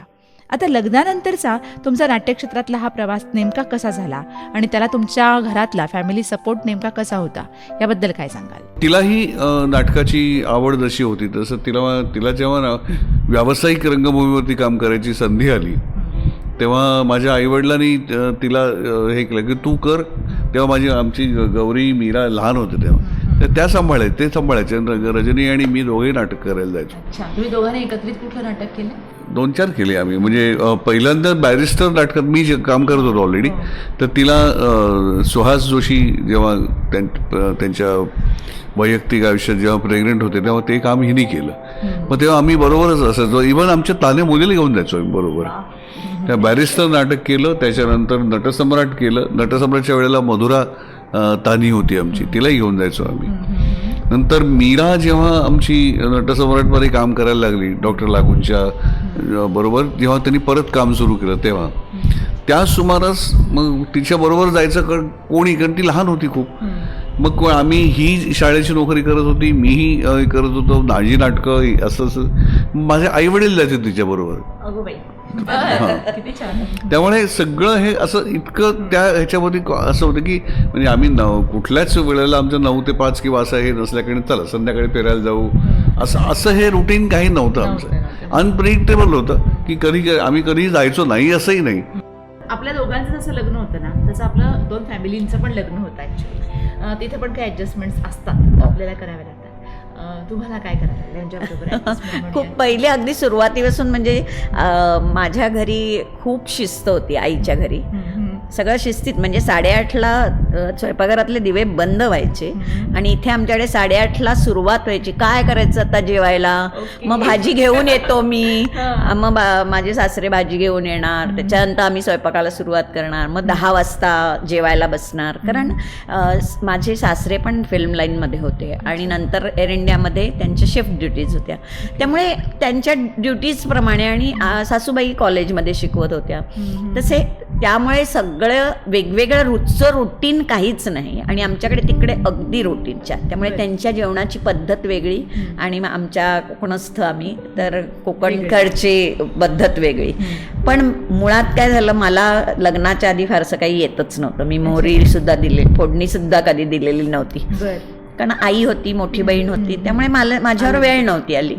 आता लग्नानंतरचा तुमचा नाट्यक्षेत्रातला हा प्रवास नेमका कसा झाला आणि त्याला तुमच्या घरातला फॅमिली सपोर्ट नेमका कसा होता, याबद्दल काय सांगाल? तिलाही नाटकाची आवड जशी होती तसं तिला जेव्हा व्यावसायिक रंगभूमीवरती काम करायची संधी आली, तेव्हा माझ्या आईवडिलांनी तिला हे केलं की तू कर. तेव्हा आमची गौरी, मीरा लहान होते तेव्हा, तर त्या सांभाळायचे. रजनी आणि मी दोघेही नाटक करायला जायचो. अच्छा, तुम्ही दोघांनी एकत्रित कुठलं नाटक केलं? 2-4 केले आम्ही. म्हणजे पहिल्यांदा बॅरिस्टर नाटकात मी जे काम करत होतो ऑलरेडी, तर तिला सुहास जोशी जेव्हा त्यांच्या वैयक्तिक आयुष्यात जेव्हा प्रेग्नेंट होते तेव्हा ते काम हिने केलं. मग तेव्हा आम्ही बरोबरच असायचो. इव्हन आमच्या तान्या मुलीला घेऊन जायचो आम्ही बरोबर. त्या बॅरिस्टर नाटक केलं, त्याच्यानंतर नटसम्राट केलं. नटसम्राटच्या वेळेला मधुरा तानी होती आमची, तिलाही घेऊन जायचो आम्ही. नंतर मीरा जेव्हा आमची नटसम्राटमध्ये काम करायला लागली डॉक्टर लागूंच्या बरोबर, जेव्हा त्यांनी परत काम सुरू केलं तेव्हा त्या सुमारास मग तिच्याबरोबर जायचं कोणी, कारण ती लहान होती खूप. मग आम्ही ही शाळेची नोकरी करत होती, मीही करत होतो नाजी नाटकं, असं माझे आईवडील जायचे तिच्याबरोबर. त्यामुळे सगळं हे असं इतकं त्या ह्याच्यामध्ये असं होतं की म्हणजे आम्ही कुठल्याच वेळेला आमचं 9 ते 5 किंवा असं हे नसल्याकडे चला संध्याकाळी फिरायला जाऊ असं हे रुटीन काही नव्हतं आमचं. अनप्रिडिक्टेबल होतं की आम्ही कधी जायचो नाही असंही नाही. आपल्या दोघांचं जसं लग्न होतं ना तसं आपलं 2 फॅमिलींचं पण लग्न होतं ॲक्च्युली. तिथे पण काही ॲडजस्टमेंट्स असतात आपल्याला कराव्या लागतात. तुम्हाला काय करायला लागलं यांच्याबरोबर adjustment म्हणूया? खूप पहिले अगदी सुरुवातीपासून म्हणजे माझ्या घरी खूप शिस्त होती. आईच्या घरी सगळं शिस्तीत, म्हणजे 8:30ला स्वयंपाकघरातले दिवे बंद व्हायचे आणि इथे आमच्याकडे 8:30ला सुरुवात व्हायची. काय करायचं आता जेवायला, मग भाजी घेऊन येतो मी, मग माझे सासरे भाजी घेऊन येणार, त्याच्यानंतर आम्ही स्वयंपाकाला सुरुवात करणार, मग 10 वाजता जेवायला बसणार. कारण माझे सासरे पण फिल्म लाईनमध्ये होते आणि नंतर एअर इंडियामध्ये त्यांच्या शिफ्ट ड्युटीज होत्या, त्यामुळे त्यांच्या ड्युटीजप्रमाणे, आणि सासूबाई कॉलेजमध्ये शिकवत होत्या तसे, त्यामुळे सगळं वेगवेगळं रोजचं रुटीन काहीच नाही आणि आमच्याकडे तिकडे अगदी रुटीनच्या, त्यामुळे त्यांच्या जेवणाची पद्धत वेगळी आणि आमच्या कोकणस्थ आम्ही तर कोकणकडची पद्धत वेगळी. पण मुळात काय झालं, मला लग्नाच्या आधी फारसं काही येतच नव्हतं. मी मोहरी सुद्धा फोडणी सुद्धा कधी दिलेली नव्हती, कारण आई होती, मोठी बहीण होती, त्यामुळे माझ्यावर वेळ नव्हती आली.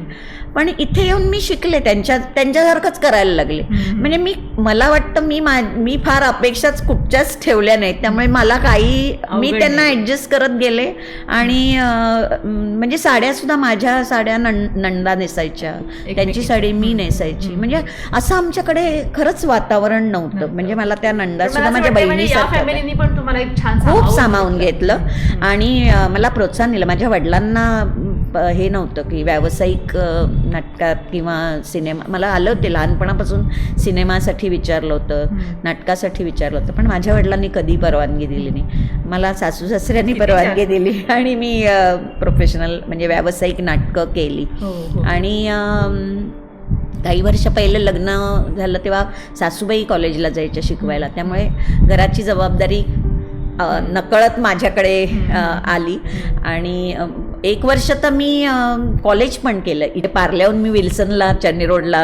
पण इथे येऊन मी शिकले, त्यांच्यासारखंच करायला लागले. म्हणजे मला वाटतं मी फार अपेक्षाच कुठच्याच ठेवल्या नाहीत, त्यामुळे मला मी त्यांना ॲडजस्ट करत गेले. आणि म्हणजे साड्यासुद्धा माझ्या साड्या नंदा नेसायच्या, त्यांची साडी मी नेसायची. म्हणजे असं आमच्याकडे खरंच वातावरण नव्हतं. म्हणजे मला त्या नंदासुद्धा माझ्या बहिणीसारख्या खूप सामावून घेतलं आणि मला प्रोत्साहन दिलं. माझ्या वडिलांना हे नव्हतं की व्यावसायिक नाटकात किंवा सिनेमा, मला आलं होते लहानपणापासून, सिनेमासाठी विचारलं होतं, नाटकासाठी विचारलं होतं, पण माझ्या वडिलांनी कधी परवानगी दिली नाही. मला सासू सासऱ्यांनी परवानगी दिली आणि मी प्रोफेशनल म्हणजे व्यावसायिक नाटकं केली. आणि काही वर्ष पहिले लग्न झालं तेव्हा सासूबाई कॉलेजला जायच्या शिकवायला, त्यामुळे घराची जबाबदारी नकळत माझ्याकडे आली. आणि 1 वर्ष तर मी कॉलेज पण केलं. इथे पार्ल्याहून मी विल्सनला, चन्नी रोडला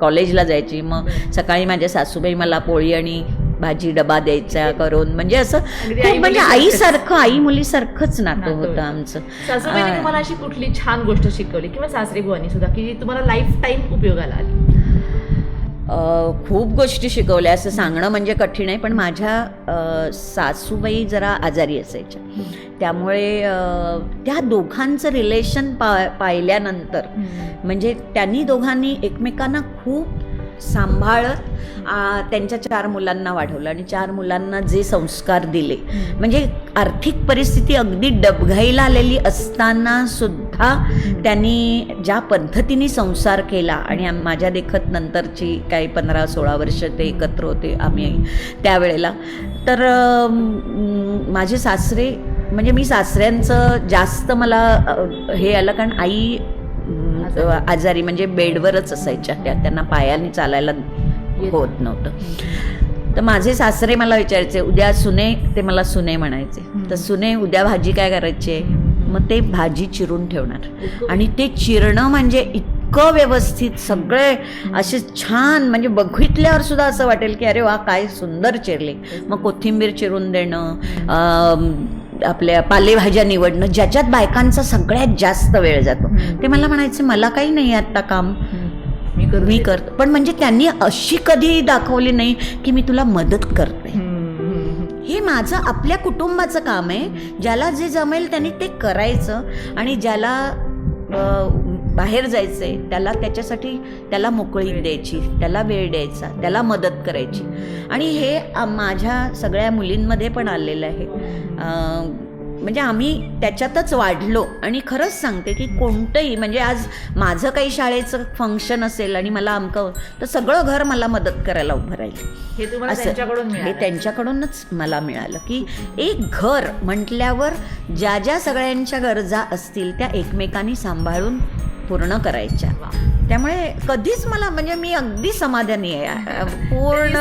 कॉलेजला जायची. मग सकाळी माझ्या सासूबाई मला पोळी आणि भाजी डबा द्यायचा करून, म्हणजे असं खूप म्हणजे आईसारखं, आई मुलीसारखंच नातं होतं आमचं. सासूबाईंनी तुम्हाला अशी कुठली छान गोष्ट शिकवली किंवा सासरी बुवांनी सुद्धा की जी तुम्हाला लाईफ टाईम उपयोगाला आली? खूप गोष्टी शिकवल्या, असं सांगणं म्हणजे कठीण आहे. पण माझ्या सासूबाई जरा आजारी असायच्या, त्यामुळे त्या दोघांचं रिलेशन पाहिल्यानंतर म्हणजे त्यांनी दोघांनी एकमेकांना खूप सांभाळत त्यांच्या 4 मुलांना वाढवलं आणि 4 मुलांना जे संस्कार दिले, म्हणजे आर्थिक परिस्थिती अगदी डबघाईला आलेली असताना सुद्धा त्यांनी ज्या पद्धतीने संसार केला. आणि माझ्या देखत नंतरची काही 15-16 वर्ष ते एकत्र होते आम्ही त्यावेळेला. तर माझे सासरे, म्हणजे मी सासऱ्यांचं जास्त मला हे आलं, कारण आई आजारी म्हणजे बेडवरच असायच्या, त्यांना पायाने चालायला होत नव्हतं. तर माझे सासरे मला विचारायचे, उद्या सुने, ते मला सुने म्हणायचे, तर सुने उद्या भाजी काय करायची आहे? मग ते भाजी चिरून ठेवणार आणि ते चिरणं म्हणजे इतकं व्यवस्थित, सगळे असे छान, म्हणजे बघितल्यावर सुद्धा असं वाटेल की अरे वा काय सुंदर चिरले. मग कोथिंबीर चिरून देणं, आपल्या पालेभाज्या निवडणं, ज्याच्यात बायकांचा सगळ्यात जास्त वेळ जातो. ते मला म्हणायचे मला काही नाही आत्ता काम, मी करतो. पण म्हणजे त्यांनी अशी कधी दाखवली नाही की मी तुला मदत करते. हे माझं आपल्या कुटुंबाचं काम आहे, ज्याला जे जमेल त्यांनी ते करायचं आणि ज्याला बाहेर जायचंय त्याला त्याच्यासाठी त्याला मोकळीक द्यायची, त्याला वेळ द्यायचा, त्याला मदत करायची. आणि हे माझ्या सगळ्या मुलींमध्ये पण आलेलं आहे. म्हणजे आम्ही त्याच्यातच वाढलो. आणि खरंच सांगते की कोणतंही, म्हणजे आज माझं काही शाळेचं फंक्शन असेल आणि मला अमकं, तर सगळं घर मला मदत करायला उभं राहील. हे त्यांच्याकडूनच मला मिळालं की एक घर म्हटल्यावर ज्या ज्या सगळ्यांच्या गरजा असतील त्या एकमेकांनी सांभाळून पूर्ण करायच्या. त्यामुळे कधीच मला, म्हणजे मी अगदी समाधानी आहे पूर्ण.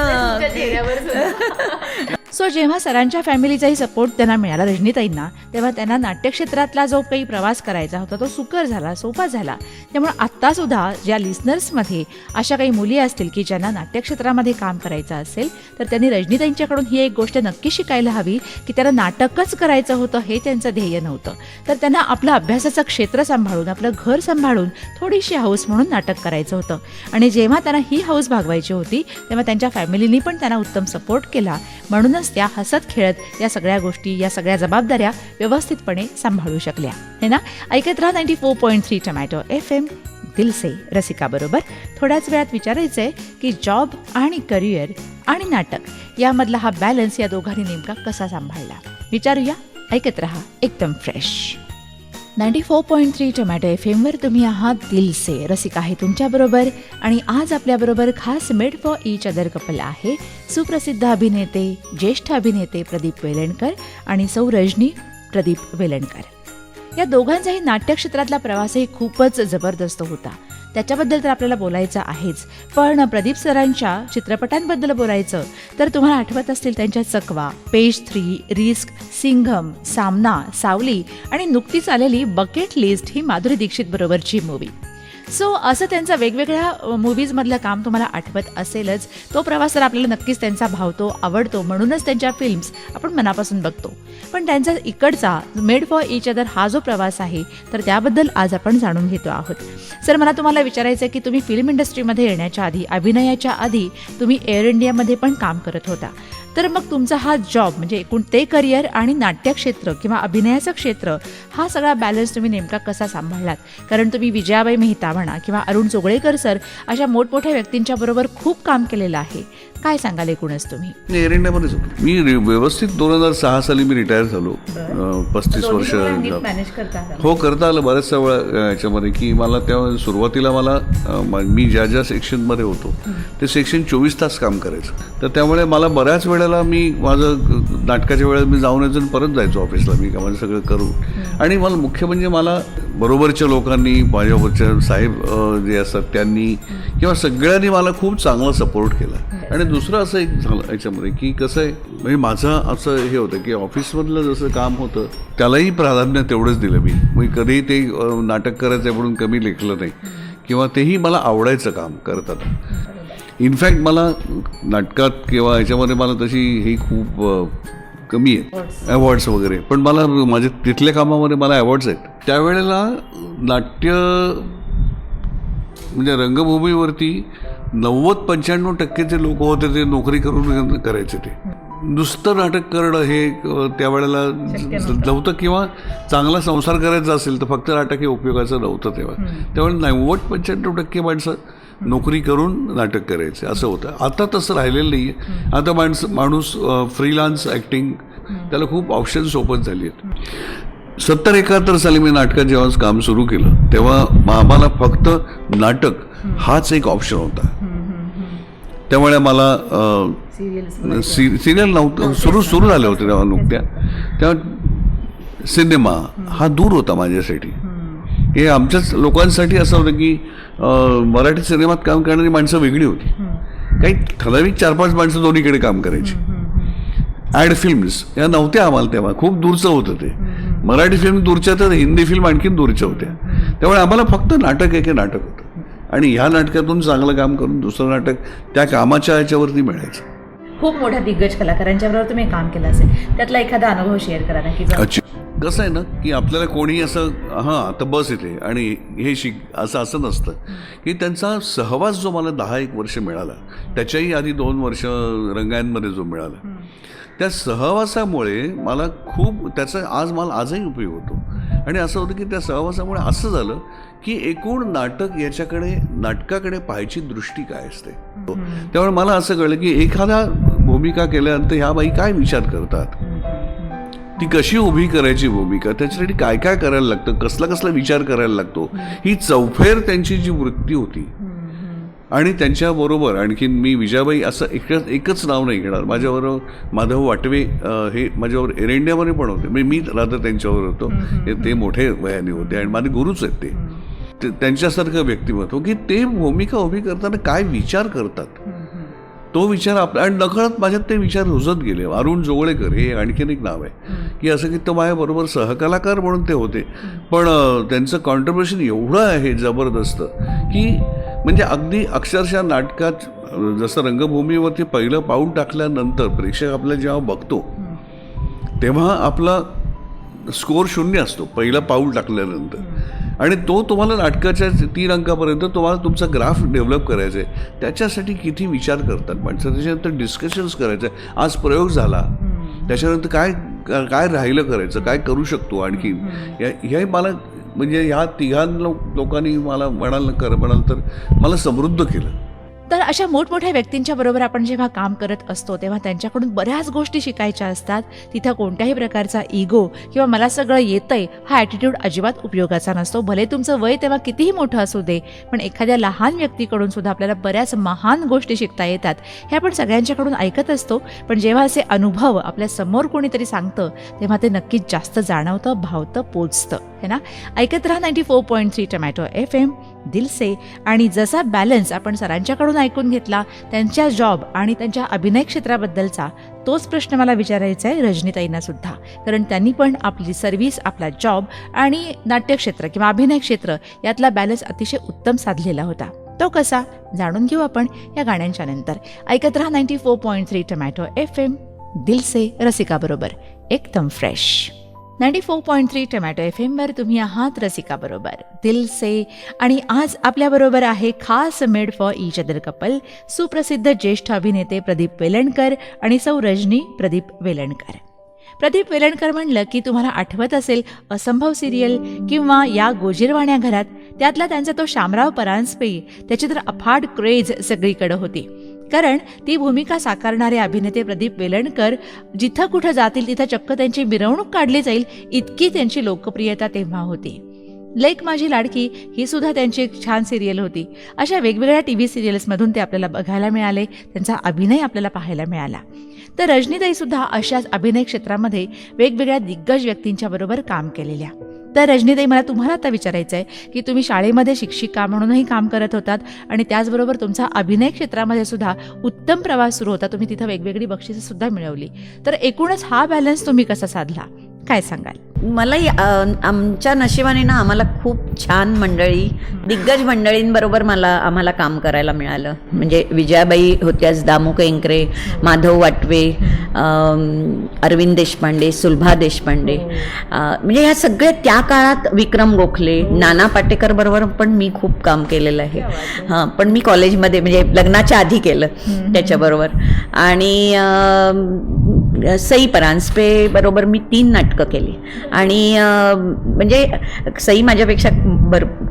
सो जेव्हा सरांच्या फॅमिलीचाही सपोर्ट त्यांना मिळाला रजनीताईंना, तेव्हा त्यांना नाट्यक्षेत्रातला जो काही प्रवास करायचा होता तो सुकर झाला, सोपा झाला. त्यामुळे आत्तासुद्धा ज्या लिस्नर्समध्ये अशा काही मुली असतील की ज्यांना नाट्यक्षेत्रामध्ये काम करायचं असेल, तर त्यांनी रजनीताईंच्याकडून ही एक गोष्ट नक्की शिकायला हवी की त्यांना नाटकच करायचं होतं हे त्यांचं ध्येय नव्हतं, तर त्यांना आपलं अभ्यासाचं क्षेत्र सांभाळून, आपलं घर सांभाळून थोडीशी हौस म्हणून नाटक करायचं होतं. आणि जेव्हा त्यांना ही हौस भागवायची होती तेव्हा त्यांच्या फॅमिलीनी पण त्यांना उत्तम सपोर्ट केला. म्हणूनच त्या हसत खेळत या सगळ्या गोष्टी, या सगळ्या जबाबदाऱ्या व्यवस्थितपणे सांभाळू शकल्या, है ना. ऐकत राहा 94.3 टोमॅटो FM, दिल से रसिका बरोबर. थोड्याच वेळात विचारायचं आहे की जॉब आणि करिअर आणि नाटक यामधला हा बॅलन्स या दोघांनी नेमका कसा सांभाळला, विचारूया. ऐकत रहा एकदम फ्रेश. 94.3 टोमॅटो FM तुम्ही आहात. दिल से रसिका आहे तुमच्याबरोबर. आणि आज आपल्याबरोबर खास made for each other couple आहे सुप्रसिद्ध अभिनेते, ज्येष्ठ अभिनेते प्रदीप वेलणकर आणि सौ रजनी प्रदीप वेलणकर. या दोघांचाही नाट्यक्षेत्रातला प्रवासही खूपच जबरदस्त होता. त्याच्याबद्दल तर आपल्याला बोलायचं आहेच, पण प्रदीप सरांच्या चित्रपटांबद्दल बोलायचं तर तुम्हाला आठवत असतील त्यांच्या चकवा, पेज 3, रिस्क, सिंघम, सामना, सावली आणि नुकतीच आलेली बकेट लिस्ट ही माधुरी दीक्षित बरोबरची मूवी. सो असं त्यांचं वेगवेगळ्या मूवीजमधलं काम तुम्हाला आठवत असेलच. तो प्रवास तर आपल्याला नक्कीच त्यांचा भावतो, आवडतो, म्हणूनच त्यांच्या फिल्म्स आपण मनापासून बघतो. पण त्यांचा इकडचा मेड फॉर ईच अदर हा जो प्रवास आहे तर त्याबद्दल आज आपण जाणून घेतो आहोत. सर, मला तुम्हाला विचारायचं आहे की तुम्ही फिल्म इंडस्ट्रीमध्ये येण्याच्या आधी, अभिनयाच्या आधी तुम्ही एअर इंडियामध्ये पण काम करत होता. तर मग तुमचा हा जॉब म्हणजे एकूण ते करिअर आणि नाट्यक्षेत्र किंवा अभिनयाचं क्षेत्र हा सगळा बॅलन्स तुम्ही नेमका कसा सांभाळलात? कारण तुम्ही विजयाबाई मेहता म्हणा किंवा अरुण जोगळेकर सर अशा मोठमोठ्या व्यक्तींच्या बरोबर खूप काम केलेलं आहे. काय सांगाल एकूणच तुम्ही? एअर इंडियामध्येच होतो मी व्यवस्थित. 2006 साली मी रिटायर झालो. 35 वर्ष मॅनेज करता हो करता आलं बऱ्याचशा वेळा याच्यामध्ये की मला तेव्हा सुरुवातीला मी ज्या सेक्शनमध्ये होतो ते सेक्शन 24 तास काम करायचं. तर त्यामुळे मला बऱ्याच वेळेला मी माझं नाटकाच्या वेळेत मी जाऊन यायचं परत जायचो ऑफिसला, मी माझं सगळं करू. आणि मला मुख्य म्हणजे मला बरोबरच्या लोकांनी, माझ्यावरच्या साहेब जे असतात त्यांनी किंवा सगळ्यांनी मला खूप चांगला सपोर्ट केला. आणि दुसरं असं एक झालं याच्यामध्ये की कसं आहे म्हणजे माझं असं हे होतं की ऑफिसमधलं जसं काम होतं त्यालाही प्राधान्य तेवढंच दिलं मी कधीही ते नाटक करायचं म्हणून कमी लेखलं नाही किंवा तेही मला आवडायचं काम करताना. इनफॅक्ट मला नाटकात किंवा ह्याच्यामध्ये मला तशी ही खूप कमी आहेत अवॉर्ड्स वगैरे, पण मला माझ्या तिथल्या कामामध्ये मला अवॉर्ड्स आहेत. त्यावेळेला नाट्य म्हणजे रंगभूमीवरती 90-95% जे लोक होते ते नोकरी करून करायचे. ते नुसतं नाटक करणं हे त्यावेळेला नव्हतं किंवा चांगला संसार करायचा असेल तर फक्त नाटक हे उपयोगाचं नव्हतं त्यावेळेला 90-95% माणसं नोकरी करून नाटक करायचे असं होतं. आता तसं राहिलेलं नाही आहे. आता माणूस फ्रीलान्स ॲक्टिंग त्याला खूप ऑप्शन्स ओपन झाली आहेत. 70-71 साली मी नाटकात जेव्हा काम सुरू केलं तेव्हा आम्हाला फक्त नाटक हाच एक ऑप्शन होता. त्यामुळे मला सिरियल नव्हतं सुरू झाले होते तेव्हा नुकत्या. तेव्हा सिनेमा हा दूर होता माझ्यासाठी. हे आमच्याच लोकांसाठी असं होतं की मराठी सिनेमात काम करणारी माणसं वेगळी होती. काही ठराविक 4-5 माणसं दोन्हीकडे काम करायची. ॲड फिल्म्स या नव्हत्या आम्हाला तेव्हा, खूप दूरचं होतं ते. मराठी फिल्म दूरच्या तर हिंदी फिल्म आणखीन दूरच्या होत्या. त्यामुळे आम्हाला फक्त नाटक एक नाटक होतं आणि ह्या नाटकातून चांगलं काम करून दुसरं नाटक त्या कामाच्या ह्याच्यावरती मिळायचं. खूप मोठ्या दिग्गज कलाकारांच्या बरोबर तुम्ही काम केलं असेल, त्यातला एखादा अनुभव शेअर करा ना. की अच्छा, कसं आहे ना की आपल्याला कोणी असं आता बस येते आणि हे शिक असं नसतं की त्यांचा सहवास जो मला 10-1 वर्ष मिळाला, त्याच्याही आधी 2 वर्ष रंगायनमध्ये जो मिळाला, त्या सहवासामुळे मला खूप त्याचा मला आजही उपयोग होतो. आणि असं होतं की त्या सहवासामुळे असं झालं की एकूण नाटकाकडे पाहायची दृष्टी काय असते. त्यामुळे मला असं कळलं की एखादा भूमिका केल्यानंतर ह्या बाई काय विचार करतात, ती कशी उभी करायची भूमिका, त्याच्यासाठी काय काय करायला लागतं, कसला विचार करायला लागतो, ही चौफेर त्यांची जी वृत्ती होती. आणि त्यांच्याबरोबर आणखीन मी विजयाबाई असं एकच नाव नाही घेणार, माझ्याबरोबर माधव वाटवे हे माझ्याबरोबर एअर इंडियामध्ये पण होते. म्हणजे मी राहतं त्यांच्यावर होतो, ते मोठे वयाने होते आणि माझे गुरुच आहेत ते. त्यांच्यासारखं व्यक्तिमत्व की ते भूमिका उभी करताना काय विचार करतात तो विचार आणि नकळत माझ्यात ते विचार रुजत गेले. अरुण जोगळेकर हे आणखीन एक नाव आहे की असं की तो माझ्याबरोबर सहकलाकार म्हणून ते होते, पण त्यांचं कॉन्ट्रिब्युशन एवढं आहे जबरदस्त की म्हणजे अगदी अक्षरशः नाटकात जसं रंगभूमीवरती पहिलं पाऊल टाकल्यानंतर प्रेक्षक आपल्याला जेव्हा बघतो तेव्हा आपला स्कोअर 0 असतो पहिलं पाऊल टाकल्यानंतर, आणि तो तुम्हाला नाटकाच्या 3 अंकापर्यंत तुम्हाला तुमचा ग्राफ डेव्हलप करायचा आहे. त्याच्यासाठी किती विचार करतात माणसं, त्याच्यानंतर डिस्कशन्स करायचं आहे. आज प्रयोग झाला, त्याच्यानंतर काय काय राहिलं करायचं, काय करू शकतो आणखी, हे मला म्हणजे ह्या 3 लोकांनी मला म्हणाल तर मला समृद्ध केलं. तर अशा मोठमोठ्या व्यक्तींच्या बरोबर आपण जेव्हा काम करत असतो तेव्हा त्यांच्याकडून बऱ्याच गोष्टी शिकायच्या असतात. तिथं कोणत्याही प्रकारचा इगो किंवा मला सगळं येतंय हा ॲटिट्यूड अजिबात उपयोगाचा नसतो. भले तुमचं वय तेव्हा कितीही मोठं असू दे, पण एखाद्या लहान व्यक्तीकडून सुद्धा आपल्याला बऱ्याच महान गोष्टी शिकता येतात. हे आपण सगळ्यांच्याकडून ऐकत असतो, पण जेव्हा असे अनुभव आपल्या समोर कोणीतरी सांगतं तेव्हा ते नक्कीच जास्त जाणवतं, भावतं, पोचतं, है ना. ऐकत राहा 94.3 टोमॅटो FM दिल से. आणि जसा बॅलन्स आपण सरांच्याकडून ऐकून घेतला त्यांच्या जॉब आणि त्यांच्या अभिनय क्षेत्राबद्दलचा, तोच प्रश्न मला विचारायचा आहे रजनीताईंना सुद्धा, कारण त्यांनी पण आपली सर्व्हिस, आपला जॉब आणि नाट्यक्षेत्र किंवा अभिनय क्षेत्र यातला बॅलन्स अतिशय उत्तम साधलेला होता. तो कसा जाणून घेऊ आपण या गाण्यांच्या नंतर. ऐकत राहा 94.3 टोमॅटो FM दिल से, रसिकाबरोबर एकदम फ्रेश. 94.3 टोमॅटो FM वर तुम्ही आहात रसिकाबरोबर दिल से. आणि आज आपल्याबरोबर आहे खास made for each other couple, सुप्रसिद्ध ज्येष्ठ अभिनेते प्रदीप वेलणकर आणि सौ रजनी प्रदीप वेलणकर. प्रदीप वेलणकर म्हणलं की तुम्हाला आठवत असेल असंभव सिरियल किंवा या गोजीरवाण्या घरात, त्यातला त्यांचा तो शामराव परांजपे, त्याची तर अफाट क्रेज सगळीकडे होती. कारण ती भूमिका साकारणारे अभिनेते प्रदीप वेलणकर जिथं कुठं जातील तिथं चक्क त्यांची मिरवणूक काढली जाईल इतकी त्यांची लोकप्रियता तेव्हा होती. लेक माझी लाडकी ही सुद्धा त्यांची एक छान सिरियल होती. अशा वेगवेगळ्या TV सिरियल्समधून ते आपल्याला बघायला मिळाले, त्यांचा अभिनय आपल्याला पाहायला मिळाला. तर रजनीताई सुद्धा अशाच अभिनय क्षेत्रामध्ये वेगवेगळ्या दिग्गज व्यक्तींच्या बरोबर काम केलेल्या. तर रजनीताई, मला तुम्हाला आता विचारायचं आहे की तुम्ही शाळेमध्ये शिक्षिका म्हणूनही काम करत होतात आणि त्याचबरोबर तुमचा अभिनय क्षेत्रामध्ये सुद्धा उत्तम प्रवास सुरू होता, तुम्ही तिथं वेगवेगळी बक्षिसं सुद्धा मिळवली. तर एकूणच हा बॅलन्स तुम्ही कसा साधला, काय सांगाल? मला आमच्या नशिबाने ना आम्हाला खूप छान मंडळी, दिग्गज मंडळींबरोबर आम्हाला काम करायला मिळालं. म्हणजे विजयाबाई होत्याच, दामू केंकरे, माधव वाटवे, अरविंद देशपांडे, सुलभा देशपांडे, म्हणजे ह्या सगळे त्या काळात, विक्रम गोखले, नाना पाटेकर बरोबर पण मी खूप काम केलेलं आहे. हां, पण मी कॉलेजमध्ये म्हणजे लग्नाच्या आधी केलं त्याच्याबरोबर. आणि सई परांजपे बरोबर मी 3 नाटकं केली. आणि म्हणजे सई माझ्यापेक्षा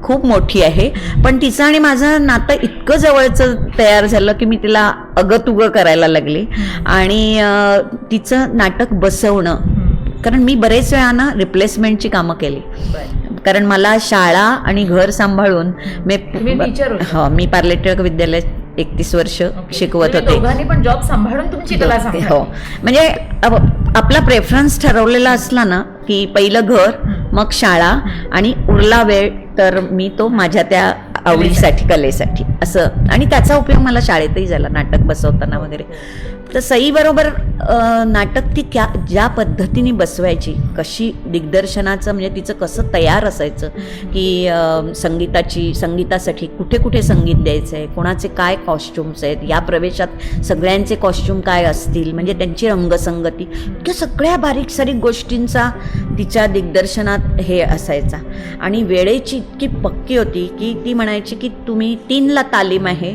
खूप मोठी आहे, पण तिचं आणि माझं नातं इतकं जवळचं तयार झालं की मी तिला अगं-तुगं करायला लागले. आणि तिचं नाटक बसवणं, कारण मी बरेच वेळा ना रिप्लेसमेंटची कामं केली, कारण मला शाळा आणि घर सांभाळून मी पार्ले टिळक विद्यालयात 31 वर्ष शिकवत होते. दोघांनी पण जॉब सांभाळून तुमची कला सांभाळली. हो, म्हणजे आपला प्रेफरन्स ठरवलेला असला ना की पहिलं घर, मग शाळा, आणि उरला वेळ तर मी तो माझ्या त्या आवडीसाठी, कलेसाठी असं. आणि त्याचा उपयोग मला शाळेतही झाला, नाटक बसवताना वगैरे. तर सईबरोबर नाटक ती ज्या पद्धतीने बसवायची, कशी दिग्दर्शनाचं म्हणजे तिचं कसं तयार असायचं की संगीतासाठी कुठे कुठे संगीत द्यायचं आहे, कोणाचे काय कॉस्ट्युम्स आहेत, या प्रवेशात सगळ्यांचे कॉस्ट्युम काय असतील, म्हणजे त्यांची रंगसंगती, त्या सगळ्या बारीक सारीक गोष्टींचा तिच्या दिग्दर्शनात हे असायचा. आणि वेळेची इतकी पक्की होती की ती म्हणायची की तुम्ही 3ला तालीम आहे,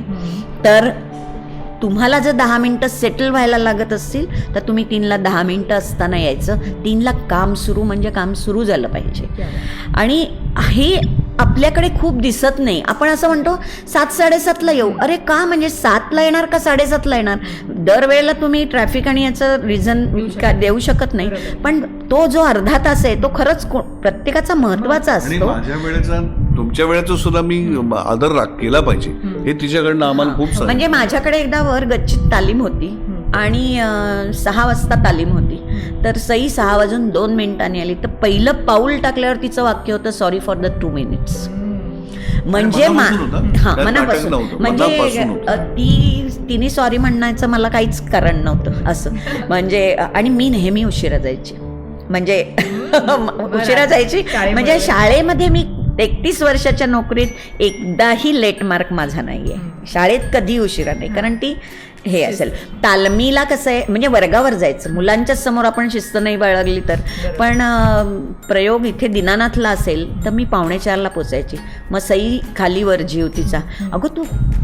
तर तुम्हाला जर 10 मिनिटं सेटल व्हायला लागत असतील तर तुम्ही 3ला 10 मिनिटं असताना यायचं. 3ला काम सुरू म्हणजे काम सुरू झालं पाहिजे. आणि हे आपल्याकडे खूप दिसत नाही. आपण असं म्हणतो 7-7:30ला येऊ. अरे का, म्हणजे 7ला येणार का 7:30ला येणार? दरवेळेला तुम्ही ट्रॅफिक आणि याचं रिझन देऊ शकत नाही, पण तो जो अर्धा तास आहे तो खरंच प्रत्येकाचा महत्वाचा असतो. माझ्या वेळेचा, तुमच्या वेळेचा सुद्धा मी आदर केला पाहिजे, हे तिच्याकडनं आम्हाला खूप. म्हणजे माझ्याकडे एकदा वर गच्चीत तालीम होती आणि 6 वाजता तालीम होती, तर सई 6:02 आली. तर पहिलं पाऊल टाकल्यावर तिचं वाक्य होतं, सॉरी फॉर द 2 मिनिट्स. म्हणजे मनापासून, म्हणजे ती तिने सॉरी म्हणण्याचं मला काहीच कारण नव्हतं असं. म्हणजे आणि मी नेहमी उशिरा जायची, म्हणजे उशिरा जायची म्हणजे शाळेमध्ये मी 31 वर्षाच्या नोकरीत एकदाही लेट मार्क माझा नाही आहे. शाळेत कधी उशिरा नाही, कारण ती हे असेल. तालमीला कसं आहे म्हणजे वर्गावर जायचं, मुलांच्या समोर आपण शिस्त नाही बाळगली तर. पण प्रयोग इथे दीनानाथला असेल तर मी 3:45ला पोचायची. मग सई खालीवर जीव तिचा, अगं तू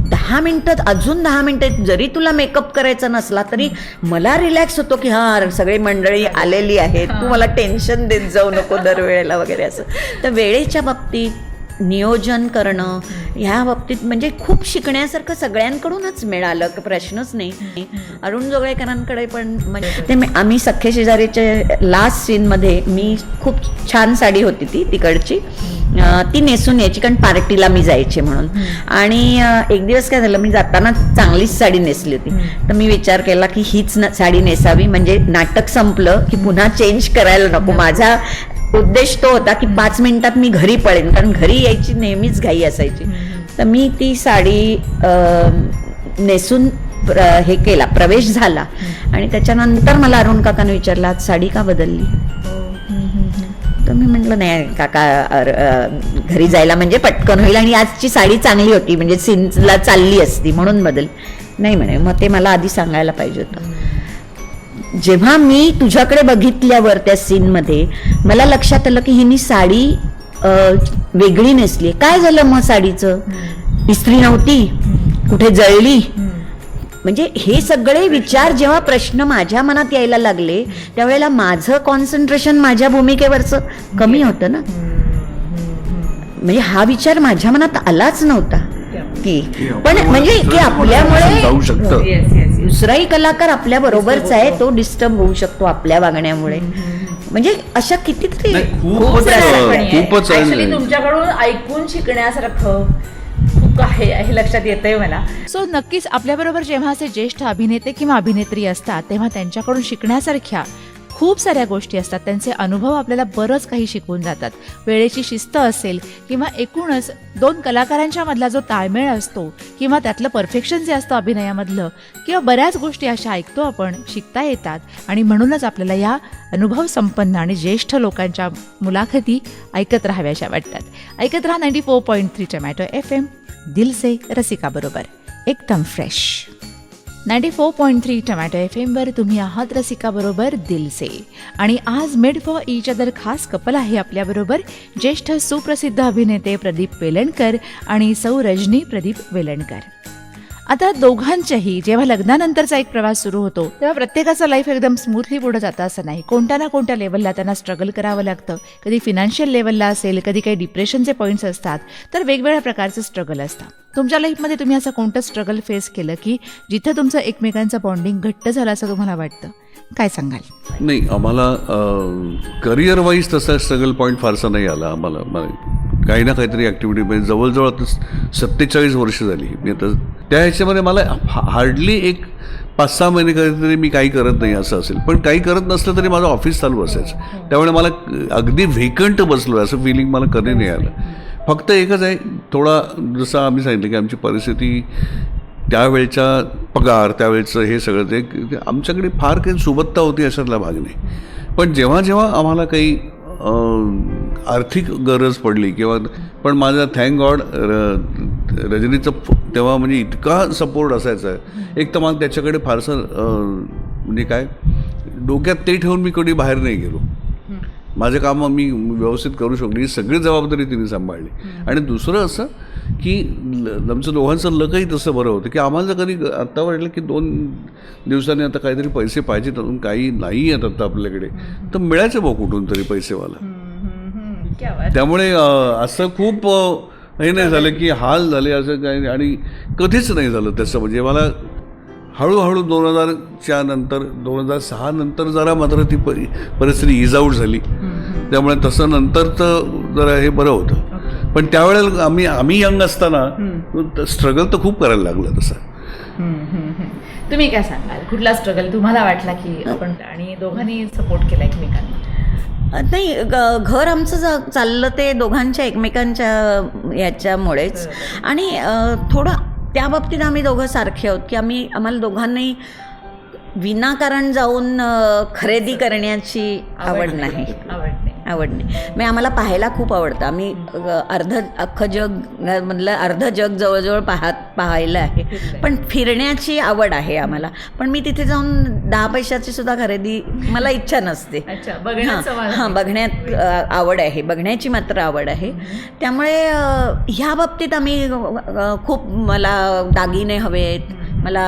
10 मिनटं अजून 10 मिनटं जरी तुला मेकअप करायचा नसला तरी मला रिलॅक्स होतो की हां सगळी मंडळी आलेली आहेत, तू मला टेन्शन देत जाऊ नको दरवेळेला वगैरे असं. तर वेळेच्या बाबतीत नियोजन करणं ह्या बाबतीत म्हणजे खूप शिकण्यासारखं सगळ्यांकडूनच मिळालं, प्रश्नच नाही. अरुण जोगळेकरांकडे पण म्हणजे ते आम्ही सख्खे शेजारीच्या लास्ट सीनमध्ये मी खूप छान साडी होती ती तिकडची, ती नेसून यायची कारण पार्टीला मी जायचे म्हणून. आणि एक दिवस काय झालं, मी जाताना चांगलीच साडी नेसली होती, तर मी विचार केला की हीच साडी नेसावी म्हणजे नाटक संपलं की पुन्हा चेंज करायला नको. माझा उद्देश तो होता की 5 मिनिटात मी घरी पळेन, कारण घरी यायची नेहमीच घाई असायची. तर मी ती साडी नेसून हे केला, प्रवेश झाला. आणि त्याच्यानंतर मला अरुण काकाने विचारलं आज साडी का बदलली. तर मी म्हटलं नाही काका घरी जायला म्हणजे पटकन होईल आणि आजची साडी चांगली होती म्हणजे सीनला चालली असती म्हणून बदल. नाही म्हणे, मग ते मला आधी सांगायला पाहिजे होतं. जेव्हा मी तुझ्याकडे बघितल्यावर त्या सीनमध्ये मला लक्षात आलं की हिनी साडी वेगळी नेसली. काय झालं मग साडीचं, इस्त्री नव्हती, कुठे जळली, म्हणजे हे सगळे विचार जेव्हा प्रश्न माझ्या मनात यायला लागले त्यावेळेला माझं कॉन्सन्ट्रेशन माझ्या भूमिकेवरचं कमी होतं ना. म्हणजे हा विचार माझ्या मनात आलाच नव्हता की पण म्हणजे की आपल्यामुळे जाऊ शकतं. दुसराही कलाकार आपल्या बरोबरच आहे, तो डिस्टर्ब होऊ शकतो आपल्या वागण्यामुळे. म्हणजे अशा कितीतरी खूपच Actually तुमच्याकडून ऐकून शिकण्यासारखं खूप आहे हे लक्षात येतंय मला. सो नक्कीच आपल्याबरोबर जेव्हा असे ज्येष्ठ अभिनेते किंवा अभिनेत्री असतात तेव्हा त्यांच्याकडून शिकण्यासारख्या खूप साऱ्या गोष्टी असतात. त्यांचे अनुभव आपल्याला बरंच काही शिकवून जातात. वेळेची शिस्त असेल किंवा एकूणच 2 कलाकारांच्या मधला जो ताळमेळ असतो किंवा त्यातलं परफेक्शन जे असतं अभिनयामधलं किंवा बऱ्याच गोष्टी अशा ऐकतो आपण, शिकता येतात. आणि म्हणूनच आपल्याला या अनुभव संपन्न आणि ज्येष्ठ लोकांच्या मुलाखती ऐकत राहाव्याशा वाटतात. ऐकत राहा 94.3 टोमॅटो FM, दिल से रसिका बरोबर एकदम फ्रेश. 94.3 टोमॅटो FM वर तुम्ही आहात रसिका बरोबर दिल से. आणि आज मेड फॉर ईच अदर खास कपल आहे आपल्याबरोबर, ज्येष्ठ सुप्रसिद्ध अभिनेते प्रदीप वेलणकर आणि सौ रजनी प्रदीप वेलणकर. आता दोघांच्याही जेव्हा लग्नानंतरचा एक प्रवास सुरू होतो तेव्हा प्रत्येकाचं लाईफ एकदम स्मूथली पुढे जातं असं नाही. कोणत्या ना कोणत्या लेवलला त्यांना स्ट्रगल करावं लागतं. कधी फिनान्शियल लेवलला असेल, कधी काही डिप्रेशनचे पॉईंट्स असतात, तर वेगवेगळ्या प्रकारचं स्ट्रगल असतं. तुमच्या लाईफमध्ये तुम्ही असं कोणतं स्ट्रगल फेस केलं की जिथं तुमचं एकमेकांचं बॉन्डिंग घट्ट झालं असं तुम्हाला वाटतं? काय सांगाल? नाही, आम्हाला करिअर वाईज तसा स्ट्रगल पॉईंट फारसा नाही आला आम्हाला. काही ना काहीतरी ॲक्टिव्हिटी म्हणजे जवळजवळ आता 47 वर्ष झाली मी आता त्या ह्याच्यामध्ये मला हार्डली एक 5-6 महिने कधीतरी मी काही करत नाही असं असेल. पण काही करत नसलं तरी माझं ऑफिस चालू असायचं. त्यामुळे मला अगदी व्हेकंट बसलो असं फिलिंग मला कधी नाही आलं. फक्त एकच आहे, थोडा जसं आम्ही सांगितलं की आमची परिस्थिती, त्यावेळचा पगार, त्यावेळचं हे सगळं ते आमच्याकडे फार काही सुबत्ता होती अशातला भाग नाही. पण जेव्हा जेव्हा आम्हाला काही आर्थिक गरज पडली किंवा पण माझा थँक गॉड रजनीचं तेव्हा म्हणजे इतका सपोर्ट असायचा. एक तर मला त्याच्याकडे फारसं म्हणजे काय डोक्यात ते ठेवून मी कधी बाहेर नाही गेलो. माझं काम मी व्यवस्थित करू शकलो, ही सगळी जबाबदारी तिने सांभाळली. आणि दुसरं असं की आमचं दोघांचं लकही तसं बरं होतं की आम्हाला कधी आत्ता वाटलं की 2 दिवसांनी आता काहीतरी पैसे पाहिजेत, अजून काही नाही आहेत आता आपल्याकडे, तर मिळायचं भाऊ कुठून तरी पैसेवाला. त्यामुळे असं खूप हे नाही झालं की हाल झाले असं काही, आणि कधीच नाही झालं तसं. म्हणजे मला हळूहळू 2000च्या नंतर 2006 नंतर जरा मात्र ती परिस्थिती इज आऊट झाली. त्यामुळे तसं नंतरचं जरा हे बरं होतं. पण त्यावेळेला आम्ही यंग असताना स्ट्रगल तर खूप करायला लागलं तसं. तुम्ही काय सांगाल, कुठला स्ट्रगल तुम्हाला वाटला की आपण आणि दोघांनी सपोर्ट केला एकमेकांना? नाही, घर आमचं चाललं ते दोघांच्या एकमेकांच्या याच्यामुळेच. आणि थोडं त्या बाबतीत आम्ही दोघं सारखे आहोत की आम्हाला दोघांनाही विनाकारण जाऊन खरेदी करण्याची आवड नाही. म्हणजे आम्हाला पाहायला खूप आवडतं. आम्ही अख्खं जग म्हणलं अर्ध जग जवळजवळ पाहायलं आहे, पण फिरण्याची आवड आहे आम्हाला. पण मी तिथे जाऊन 10 पैशाची सुद्धा खरेदी मला इच्छा नसते. हां, बघण्यात आवड आहे, बघण्याची मात्र आवड आहे. त्यामुळे ह्या बाबतीत आम्ही खूप मला दागिने हवे आहेत, मला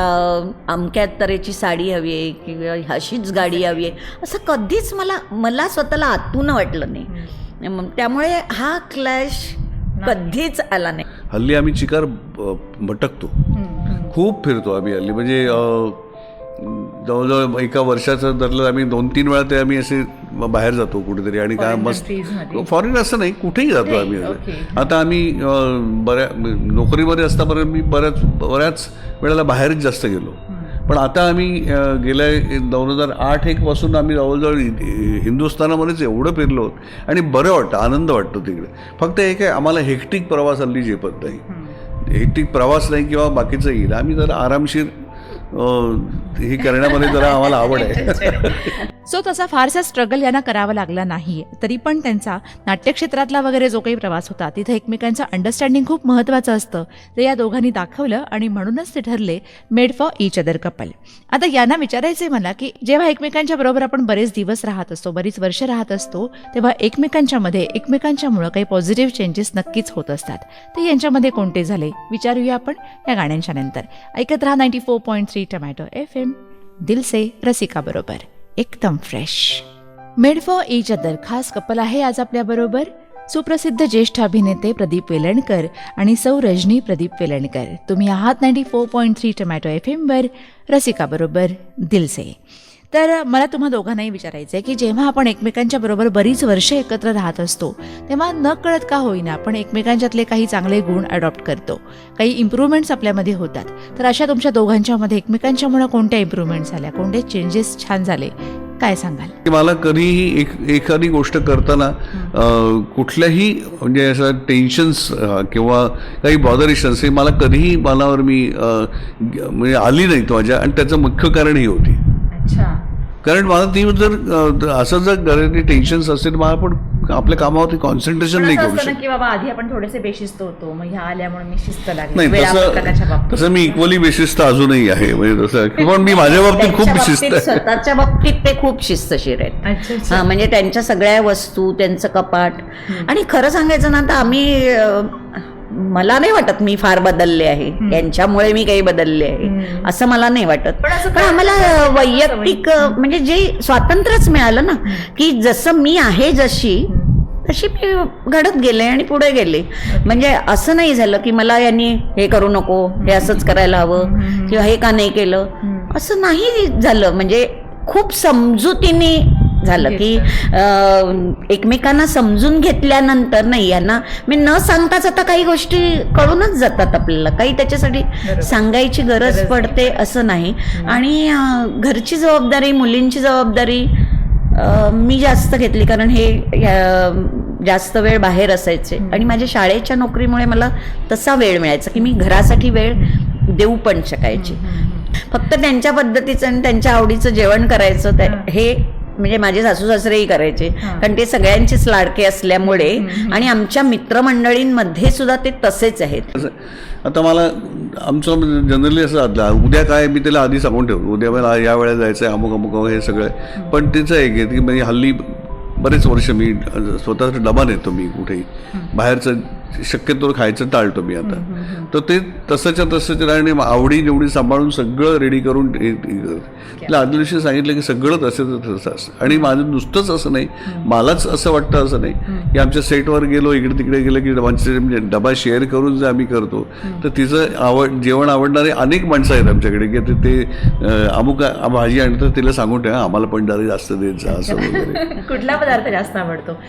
अमक्या तऱ्हेची साडी हवी आहे किंवा अशीच गाडी हवी आहे, असं कधीच मला स्वतःला आतून वाटलं नाही. त्यामुळे हा क्लॅश कधीच आला नाही. हल्ली आम्ही चिकार भटकतो, खूप फिरतो आम्ही हल्ली. म्हणजे जवळजवळ एका वर्षाचं धरलं आम्ही 2-3 वेळा ते आम्ही असे बाहेर जातो कुठेतरी, आणि काय मस्त फॉरेन असं नाही, कुठेही जातो आम्ही. आता आम्ही नोकरीमध्ये असतापर्यंत मी बऱ्याच वेळेला बाहेरच जास्त गेलो, पण आता आम्ही गेल्या 2008-1 पासून आम्ही जवळजवळ हिंदुस्थानामध्येच एवढं फिरलो आणि बरं वाटतं, आनंद वाटतो तिकडे. फक्त एक आहे, आम्हाला हेक्टिक प्रवास हल्ली झेपत नाही. हेक्टिक प्रवास नाही किंवा बाकीचं येईल, आम्ही जरा आरामशीर हे करण्यामध्ये जरा आम्हाला आवड आहे. सो तसा फारसा स्ट्रगल यांना करावा लागला नाही, तरी पण त्यांचा नाट्यक्षेत्रातला वगैरे जो काही प्रवास होता तिथे एकमेकांचं अंडरस्टँडिंग खूप महत्त्वाचं असतं, ते या दोघांनी दाखवलं आणि म्हणूनच ते ठरले made for each other couple. आता यांना विचारायचं आहे मला की जेव्हा एकमेकांच्या बरोबर आपण बरेच दिवस राहत असतो, बरीच वर्ष राहत असतो, तेव्हा एकमेकांच्यामुळं काही पॉझिटिव्ह चेंजेस नक्कीच होत असतात. ते यांच्यामध्ये कोणते झाले विचारूया आपण या गाण्यांच्या नंतर. ऐकत राहा 94.3 टोमॅटो FM, दिल से रसिका बरोबर एकदम fresh. Made for each other खास कपल आहे आज आपल्या बरोबर. सुप्रसिद्ध ज्येष्ठ अभिनेते प्रदीप वेलणकर आणि सौ रजनी प्रदीप वेलणकर. तुम्ही आहात 94.3 टोमॅटो FM वर रसिका बरोबर दिल से. तर मला तुम्हा दोघांनाही विचारायचं आहे की जेव्हा आपण एकमेकांच्या बरोबर बरीच वर्ष एकत्र राहत असतो, तेव्हा न कळत का होईना आपण एकमेकांच्यातले काही चांगले गुण अडॉप्ट करतो, काही इम्प्रूव्हमेंट्स आपल्यामध्ये होतात. तर अशा तुमच्या दोघांच्यामध्ये एकमेकांच्यामुळे कोणत्या इम्प्रूव्हमेंट झाल्या, कोणते चेंजेस छान झाले, काय सांगाल? मला कधीही एखादी गोष्ट करताना कुठल्याही म्हणजे असं टेन्शन्स किंवा काही बॉदरेशन्स हे मला कधीही मनावर म्हणजे आली नाहीत माझ्या. आणि त्याचं मुख्य कारण ही होती, कारण मला ती जर असं जर टेन्शन्स असेल, मला पण आपल्या कामावरती कॉन्सन्ट्रेशन नाही करू शकत. की बाबा आधी आपण थोडेसे बेशिस्त होतो, मग ह्या आल्यामुळे मी शिस्त लागली. नाही, तसं मी इक्वली बेशिस्त अजूनही आहे. म्हणजे तसं पण मी माझ्या बाबतीत खूप शिस्त, स्वतःच्या बाबतीत ते खूप शिस्तशीर आहेत. म्हणजे त्यांच्या सगळ्या वस्तू, त्यांचं कपाट. आणि खरं सांगायचं ना, तर मला नाही वाटत मी फार बदलले आहे, यांच्यामुळे मी काही बदलले आहे असं मला नाही वाटत. पण आम्हाला वैयक्तिक म्हणजे जे स्वातंत्र्यच मिळालं ना, की जसं मी आहे तशी मी घडत गेले आणि पुढे गेले. म्हणजे असं नाही झालं की मला यांनी हे करू नको, हे असंच करायला हवं किंवा हे का नाही केलं, असं नाही झालं. म्हणजे खूप समजुतीने झालं की एकमेकांना समजून घेतल्यानंतर नाही, यांना मी न सांगताच आता काही गोष्टी कळूनच जातात आपल्याला, काही त्याच्यासाठी सांगायची गरज पडते असं नाही. आणि घरची जबाबदारी, मुलींची जबाबदारी मी जास्त घेतली, कारण हे जास्त वेळ बाहेर असायचे आणि माझ्या शाळेच्या नोकरीमुळे मला तसा वेळ मिळायचा की मी घरासाठी वेळ देऊ पण शकायची. फक्त त्यांच्या पद्धतीचं आणि त्यांच्या आवडीचं जेवण करायचं हे म्हणजे माझे सासू सासरेही करायचे, कारण ते सगळ्यांचेच लाडके असल्यामुळे. आणि आमच्या मित्रमंडळींमध्ये सुद्धा ते तसेच आहेत. आता मला आमचं जनरली असं उद्या काय मी त्याला आधी सांगून ठेवतो, उद्या मला या वेळेला जायचं आहे, अमुक हे सगळं. पण तिचं एक आहे की म्हणजे हल्ली बरेच वर्ष मी स्वतःचा डबा नेतो, मी कुठेही बाहेरचं शक्यतो खायचं टाळतो मी आता. तर ते तसंच आणि आवडी निवडी सांभाळून सगळं रेडी करून तिला आदल्या दिवशी सांगितलं की सगळं तसं असतं. आणि माझं नुसतंच असं नाही, मलाच असं वाटतं असं नाही की आमच्या सेटवर गेलो, इकडे तिकडे गेलं की म्हणजे डबा शेअर करून जे आम्ही करतो, तर तिचं जेवण आवडणारे अनेक माणसं आहेत आमच्याकडे की ते अमुक भाजी आणतं, तिला सांगून ठेवा आम्हाला पण जरा जास्त देत जा असं वगैरे. कुठला पदार्थ जास्त आवडतो?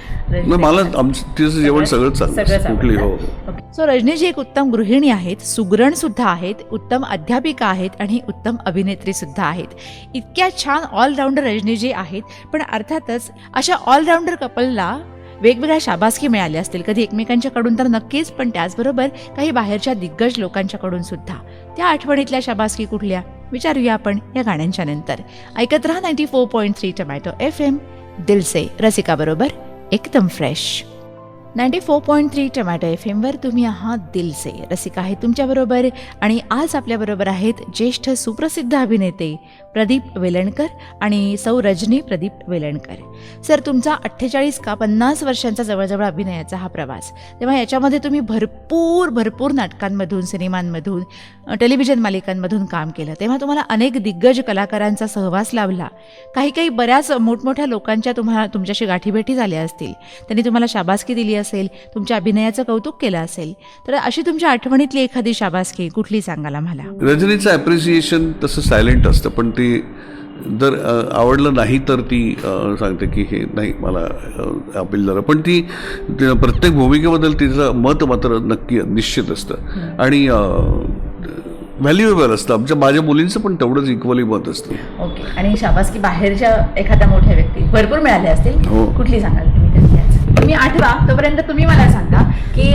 मला तिचं जेवण सगळंच चांगलं. सो रजनीजी एक उत्तम गृहिणी आहेत, सुगरण सुद्धा आहेत, उत्तम अध्यापिका आहेत आणि उत्तम अभिनेत्री सुद्धा आहेत. इतक्या छान ऑलराऊंडर रजनीजी आहेत. पण अर्थातच अशा ऑलराऊंडर कपलला वेगवेगळ्या शाबासकी मिळाल्या असतील, कधी एकमेकांच्याकडून तर नक्कीच, पण त्याचबरोबर काही बाहेरच्या दिग्गज लोकांच्याकडून सुद्धा. त्या आठवणीतल्या शाबासकी कुठल्या, विचारूया आपण या गाण्यांच्या नंतर. ऐकत रहा 94.3 टोमॅटो FM, दिल से रसिका बरोबर एकदम फ्रेश. 94.3 टोमॅटो FM वर तुम्ही आहात दिल से. रसिका आहे तुमच्याबरोबर आणि आज आपल्याबरोबर आहेत ज्येष्ठ सुप्रसिद्ध अभिनेते प्रदीप वेलणकर आणि सौ रजनी प्रदीप वेलणकर. सर, तुमचा 48 का 50 वर्षांचा जवळजवळ अभिनयाचा हा प्रवास, तेव्हा याच्यामध्ये तुम्ही भरपूर नाटकांमधून, सिनेमांमधून, टेलिव्हिजन मालिकांमधून काम केलं. तेव्हा तुम्हाला अनेक दिग्गज कलाकारांचा सहवास लाभला. काही बऱ्याच मोठमोठ्या लोकांच्या तुमच्याशी गाठीभेटी झाल्या असतील, त्यांनी तुम्हाला शाबासकी दिली असेल, तुमच्या अभिनयाचं कौतुक केलं असेल. तर अशी तुमच्या आठवणीतली एखादी शाबासकी कुठली सांगाल आम्हाला? रजनीचं ॲप्रिसिएशन तसं सायलेंट असतं, पण ते जर आवडलं नाही तर ती सांगते की हे नाही मला अपील झालं. पण ती प्रत्येक भूमिकेबद्दल तिचं मत मात्र नक्की निश्चित असतं आणि व्हॅल्युएबल असतं. माझ्या मुलींचं पण तेवढंच इक्वली मत असतं. ओके. आणि शाबासकी बाहेरच्या एखाद्या मोठ्या व्यक्ती भरपूर मिळाल्या असतील, हो. कुठली सांगाल तुम्ही? आठवा तोपर्यंत तुम्ही मला सांगा की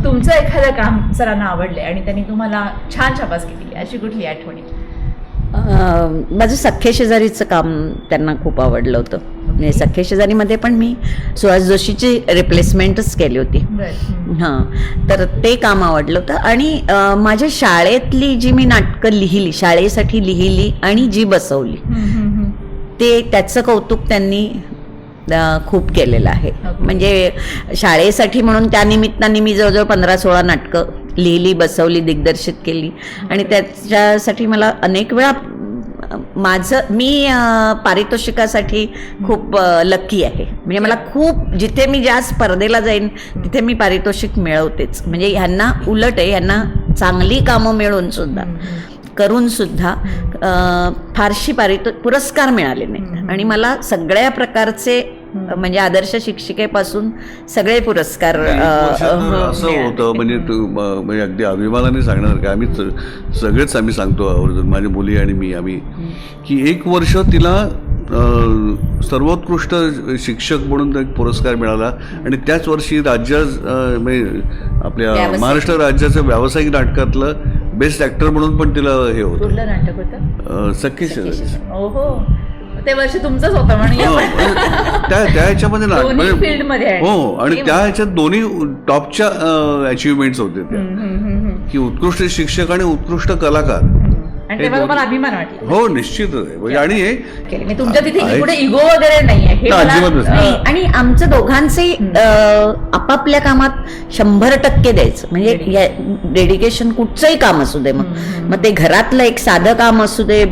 तुमचं एखादं काम सरांना आवडले आणि त्यांनी तुम्हाला छान शाबासकी दिली, अशी कुठली आठवणी? माझं सख्खे शेजारीचं काम त्यांना खूप आवडलं होतं. म्हणजे सख्खे शेजारीमध्ये पण मी सुहास जोशीची रिप्लेसमेंटच केली होती. हां, तर ते काम आवडलं होतं. आणि माझ्या शाळेतली जी मी नाटकं लिहिली, शाळेसाठी लिहिली आणि जी बसवली, त्याचं कौतुक त्यांनी खूप केलेलं आहे. म्हणजे शाळेसाठी म्हणून त्या निमित्ताने मी जवळजवळ 15-16 नाटकं लिहिली, बसवली, दिग्दर्शित केली. आणि त्याच्यासाठी मला अनेक वेळा मी पारितोषिकासाठी खूप लकी आहे. म्हणजे मला खूप, जिथे मी ज्या स्पर्धेला जाईन तिथे मी पारितोषिक मिळवतेच. म्हणजे ह्यांना उलट आहे, ह्यांना चांगली कामं मिळून सुद्धा, करून सुद्धा फारशी पुरस्कार मिळाले नाहीत. आणि मला सगळ्या प्रकारचे, म्हणजे आदर्श शिक्षिकेपासून सगळे पुरस्कार असं होतं. म्हणजे अगदी अभिमानाने सांगणार का, आम्ही सांगतो आवर्जून, माझ्या मुली आणि मी, आम्ही की 1 वर्ष तिला सर्वोत्कृष्ट शिक्षक म्हणून एक पुरस्कार मिळाला. आणि त्याच वर्षी म्हणजे आपल्या महाराष्ट्र राज्याचं व्यावसायिक नाटकातलं बेस्ट ॲक्टर म्हणून पण तिला हे होतं. कुठलं नाटक होतं? सख्खे शेजारी. ओहो, ते वर्ष तुमचंच होतं त्या ह्याच्यामध्ये फील्डमध्ये. हो, आणि त्या ह्याच्यात दोन्ही टॉपच्या अचिव्हमेंट्स होते त्या, की उत्कृष्ट शिक्षक आणि उत्कृष्ट कलाकार. अभिमान वाटला. हो, निश्चितच आहे. आणि हे तुमच्या तिथे पुढे इगो वगैरे नाहीये. आणि आमचं दोघांचंही आपापल्या कामात 100% द्यायचं. म्हणजे डेडिकेशन कुठचंही काम असू दे, मग ते घरातलं एक साधं काम असू दे,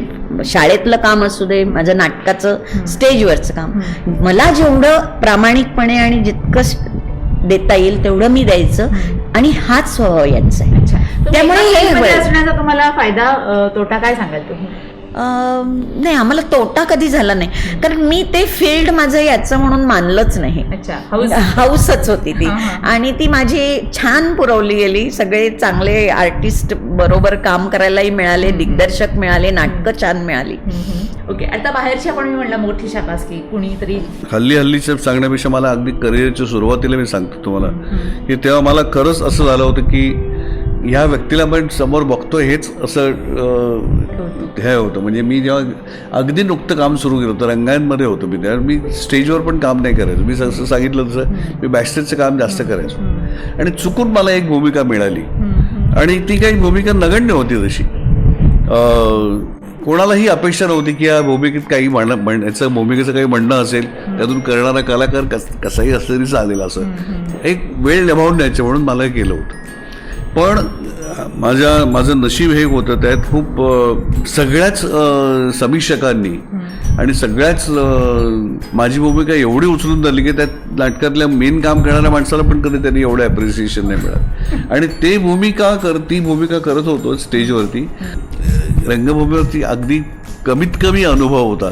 शाळेतलं काम असू दे, माझं नाटकाचं स्टेजवरचं काम, मला जेवढं प्रामाणिकपणे आणि जितकं देता येईल तेवढं मी द्यायचं. आणि हाच स्वभाव यांचा आहे. त्यामुळे हे तुम्हाला फायदा तोटा काय सांगाल तुम्ही? नाही, आम्हाला तोटा कधी झाला नाही, कारण मी ते फील्ड माझं याचं म्हणून मानलंच नाही. हाऊसच होती ती. आणि ती माझी छान पुरवली गेली. सगळे चांगले आर्टिस्ट बरोबर काम करायलाही मिळाले, दिग्दर्शक मिळाले, नाटकं छान मिळाली. ओके. आता बाहेरची आपण, मी म्हणलं मोठी शाबासकी कुणीतरी हल्लीच्या सांगण्यापेक्षा मला अगदी करिअरच्या सुरुवातीला मी सांगतो तुम्हाला की तेव्हा मला खरंच असं झालं होतं की ह्या व्यक्तीला आपण समोर बघतोय हेच असं हे होतं. म्हणजे मी जेव्हा अगदी नुकतं काम सुरू केलं होतं, रंगायनमध्ये होतो मी, त्यावर मी स्टेजवर पण काम नाही करायचो. मी जसं सांगितलं तसं मी बॅकस्टेजचं काम जास्त करायचो. आणि चुकून मला एक भूमिका मिळाली आणि ती काही भूमिका नगण्य होती. तशी कोणालाही अपेक्षा नव्हती की या भूमिकेत काही याचं भूमिकेचं काही म्हणणं असेल, त्यातून करणारा कलाकार कसाही असलं तरी चालेल, असं एक वेळ निभावून द्यायचं म्हणून मला केलं होतं. पण माझं नशीब हे होतं, त्यात खूप सगळ्याच समीक्षकांनी आणि सगळ्याच माझी भूमिका एवढी उचलून धरली की त्यात नाटकातल्या मेन काम करणाऱ्या माणसाला पण कधी त्यांनी एवढं ॲप्रिसिएशन नाही मिळालं. आणि ती भूमिका करत होतो स्टेजवरती. रंगभूमीवरती अगदी कमीत कमी अनुभव होता.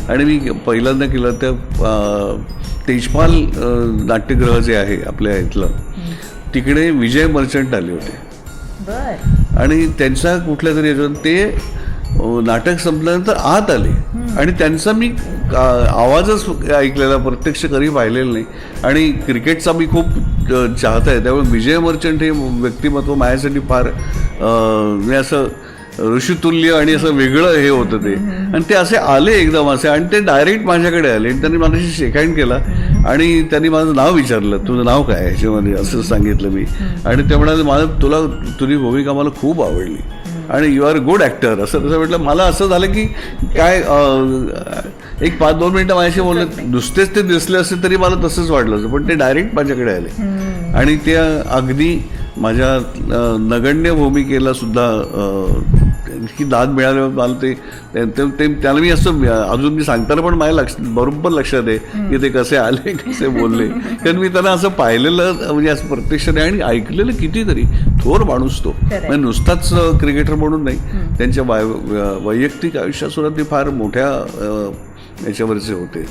आणि मी पहिल्यांदा केलं त्या तेजपाल नाट्यगृह जे आहे आपल्या इथलं, तिकडे विजय मर्चंट आले होते. आणि त्यांचा कुठल्या तरी याच्यात ते नाटक संपल्यानंतर आत आले आणि त्यांचा मी आवाजच ऐकलेला, प्रत्यक्ष कधी पाहिलेलं नाही. आणि क्रिकेटचा मी खूप चाहता आहे, त्यामुळे विजय मर्चंट हे व्यक्तिमत्व माझ्यासाठी फार मी असं ऋषितुल्य आणि असं वेगळं हे होतं ते. आणि ते असे आले एकदम असे, आणि ते डायरेक्ट माझ्याकडे आले आणि त्यांनी माझ्याशी शेक हँड केला आणि त्यांनी माझं नाव विचारलं, तुझं नाव काय ह्याच्यामध्ये, असं सांगितलं मी. आणि ते म्हणाले, तुझी भूमिका मला खूप आवडली आणि यू आर गुड ॲक्टर, असं तसं म्हटलं. मला असं झालं की काय एक 5-2 मिनिटं माझ्याशी बोलले, नुसतेच ते दिसले असते तरी मला तसंच वाटलं असतं, पण ते डायरेक्ट माझ्याकडे आले आणि ते अगदी माझ्या नगण्य भूमिकेला सुद्धा इतकी दाद मिळाल्यावर मला ते त्याला मी असं अजून मी सांगताना पण माझ्या बरोबर लक्षात आहे की ते कसे आले, कसे बोलले. कारण मी त्यांना असं पाहिलेलं, म्हणजे असं प्रत्यक्ष नाही आणि ऐकलेलं कितीतरी. थोर माणूस तो, म्हणजे नुसताच क्रिकेटर म्हणून नाही, त्यांच्या वैयक्तिक आयुष्यात सुद्धा ते फार मोठ्या याच्यावरचे होते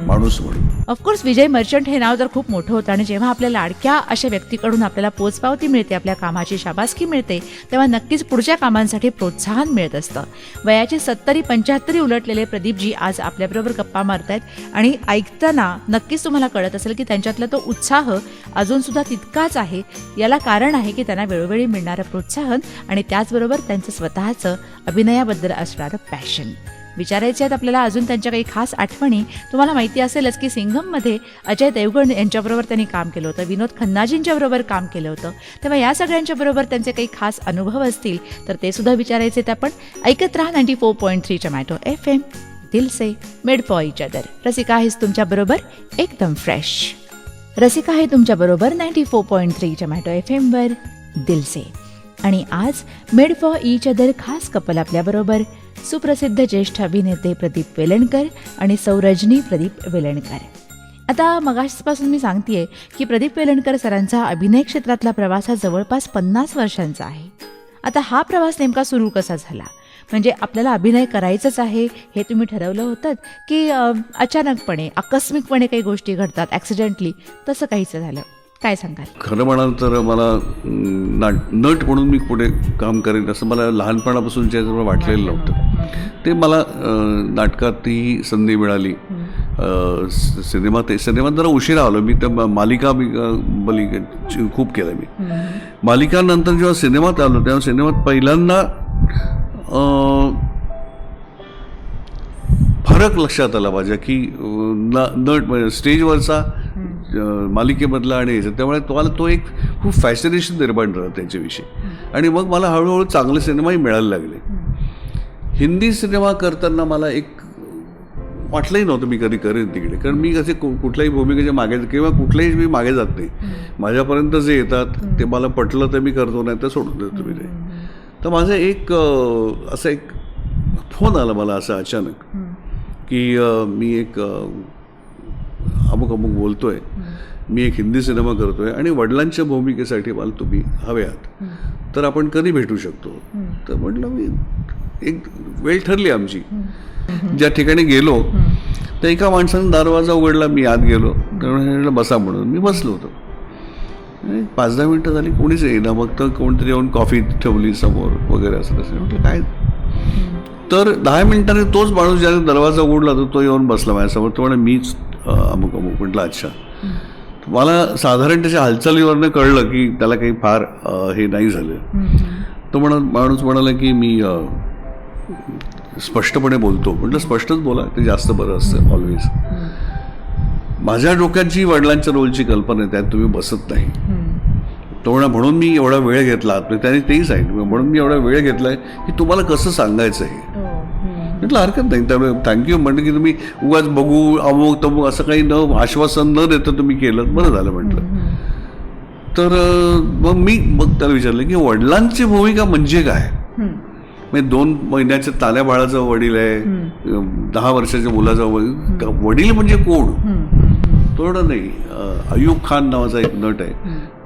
माणूस म्हणून. ऑफकोर्स विजय मर्चंट हे नाव तर खूप मोठं होतं, आणि जेव्हा आपल्या लाडक्या अशा व्यक्तीकडून आपल्याला पोचपावती मिळते, आपल्या कामाची शाबासकी मिळते, तेव्हा नक्कीच पुढच्या कामांसाठी प्रोत्साहन मिळत असतं. वयाची 70-75 उलटलेले प्रदीपजी आज आपल्याबरोबर गप्पा मारतायत, आणि ऐकताना नक्कीच तुम्हाला कळत असेल की त्यांच्यातला तो उत्साह अजून सुद्धा तितकाच आहे. याला कारण आहे की त्यांना वेळोवेळी मिळणारं प्रोत्साहन आणि त्याचबरोबर त्यांचं स्वतःचं अभिनयाबद्दल असणारं पॅशन. विचारायचे आहेत आपल्याला अजून त्यांच्या काही खास आठवणी. तुम्हाला माहिती असेलच की सिंघममध्ये अजय देवगण यांच्याबरोबर त्यांनी काम केलं होतं, विनोद खन्नाजींच्याबरोबर काम केलं होतं. तेव्हा या सगळ्यांच्याबरोबर त्यांचे काही खास अनुभव असतील तर ते सुद्धा विचारायचे. ते आपण ऐकत राहा 94.3 टोमॅटो FM, दिल से made for each other. Rasika आहेस तुमच्याबरोबर एकदम फ्रेश. रसिका आहे तुमच्याबरोबर 94.3 टोमॅटो FM वर दिल से. आणि आज मेड फॉर इच अदर खास कपल आपल्याबरोबर सुप्रसिद्ध ज्येष्ठ अभिनेते प्रदीप वेलणकर आणि सौरजनी प्रदीप वेलणकर. आता मगासपासून मी सांगतेय की प्रदीप वेलणकर सरांचा अभिनय क्षेत्रातला प्रवास हा जवळपास 50 वर्षांचा आहे. आता हा प्रवास नेमका सुरू कसा झाला, म्हणजे आपल्याला अभिनय करायचंच आहे हे तुम्ही ठरवलं होतं की अचानकपणे आकस्मिकपणे काही गोष्टी घडतात, ॲक्सिडेंटली, तसं काहीच झालं? काय सांगाल? खरं म्हणाल तर मला नट म्हणून मी पुढे काम करेन असं मला लहानपणापासून वाटलेलं नव्हतं. ते मला नाटकातही संधी मिळाली. सिनेमात जरा उशिरा आलो मी. तर मालिका खूप केलं मी. मालिकानंतर जेव्हा सिनेमात आलो तेव्हा सिनेमात पहिल्यांदा फरक लक्षात आला माझ्या की नट म्हणजे स्टेजवरचा मालिकेमधला आणि याचं, त्यामुळे तुम्हाला तो एक खूप फॅसिनेशन निर्माण झालं त्याच्याविषयी. आणि मग मला हळूहळू चांगले सिनेमाही मिळायला लागले. हिंदी सिनेमा करताना मला एक वाटलंही नव्हतं मी कधी करेन तिकडे, कारण मी कसे कुठल्याही भूमिकेच्या मागे किंवा कुठल्याही मी मागे जात नाही. माझ्यापर्यंत जे येतात ते मला पटलं तर मी करतो, नाही तर सोडून देतो मी ते. तर माझं एक असं एक फोन आला मला असं अचानक की मी एक अमुक बोलतोय, मी एक हिंदी सिनेमा करतोय आणि वडिलांच्या भूमिकेसाठी मला तुम्ही हवे आहात, तर आपण कधी भेटू शकतो? तर म्हटलं मी एक वेळ ठरली आमची. ज्या ठिकाणी गेलो तर एका माणसाने दरवाजा उघडला, मी आत गेलो, तर म्हटलं बसा म्हणून. मी बसलो होतो. 5-10 मिनटं झाली, कोणीच येईना. मग तर कोणतरी येऊन कॉफी ठेवली समोर वगैरे असं तसं. म्हटलं काय? तर 10 मिनिटांनी तोच माणूस ज्याने दरवाजा उघडला तर तो येऊन बसला माझ्यासमोर. तो म्हणे मीच अमुक. म्हटलं अच्छा. मला साधारण त्याच्या हालचालीवरनं कळलं की त्याला काही फार हे नाही झालं. तो माणूस म्हणाला की मी स्पष्टपणे बोलतो. म्हटलं स्पष्टच बोला, ते जास्त बरं असतं ऑलवेज. माझ्या डोक्यात जी वडिलांच्या रोलची कल्पना आहे त्यात तुम्ही बसत नाही. तो म्हणून मी एवढा वेळ घेतला. त्याने तेही सांगितलं, म्हणून मी एवढा वेळ घेतलाय की तुम्हाला कसं सांगायचं आहे. म्हटलं हरकत नाही, त्यामुळे थँक्यू. म्हटलं की तुम्ही उगाच बघू अमुक तमुक असं काही आश्वासन न देता तुम्ही केलं, बरं झालं म्हटलं. तर मग त्याला विचारलं की वडिलांची भूमिका म्हणजे काय? म्हणजे 2 महिन्याच्या ताल्या बाळाचा वडील आहे, 10 वर्षाच्या मुलाचा वडील म्हणजे कोण? थोडं नाही, अयूब खान नावाचा एक नट आहे,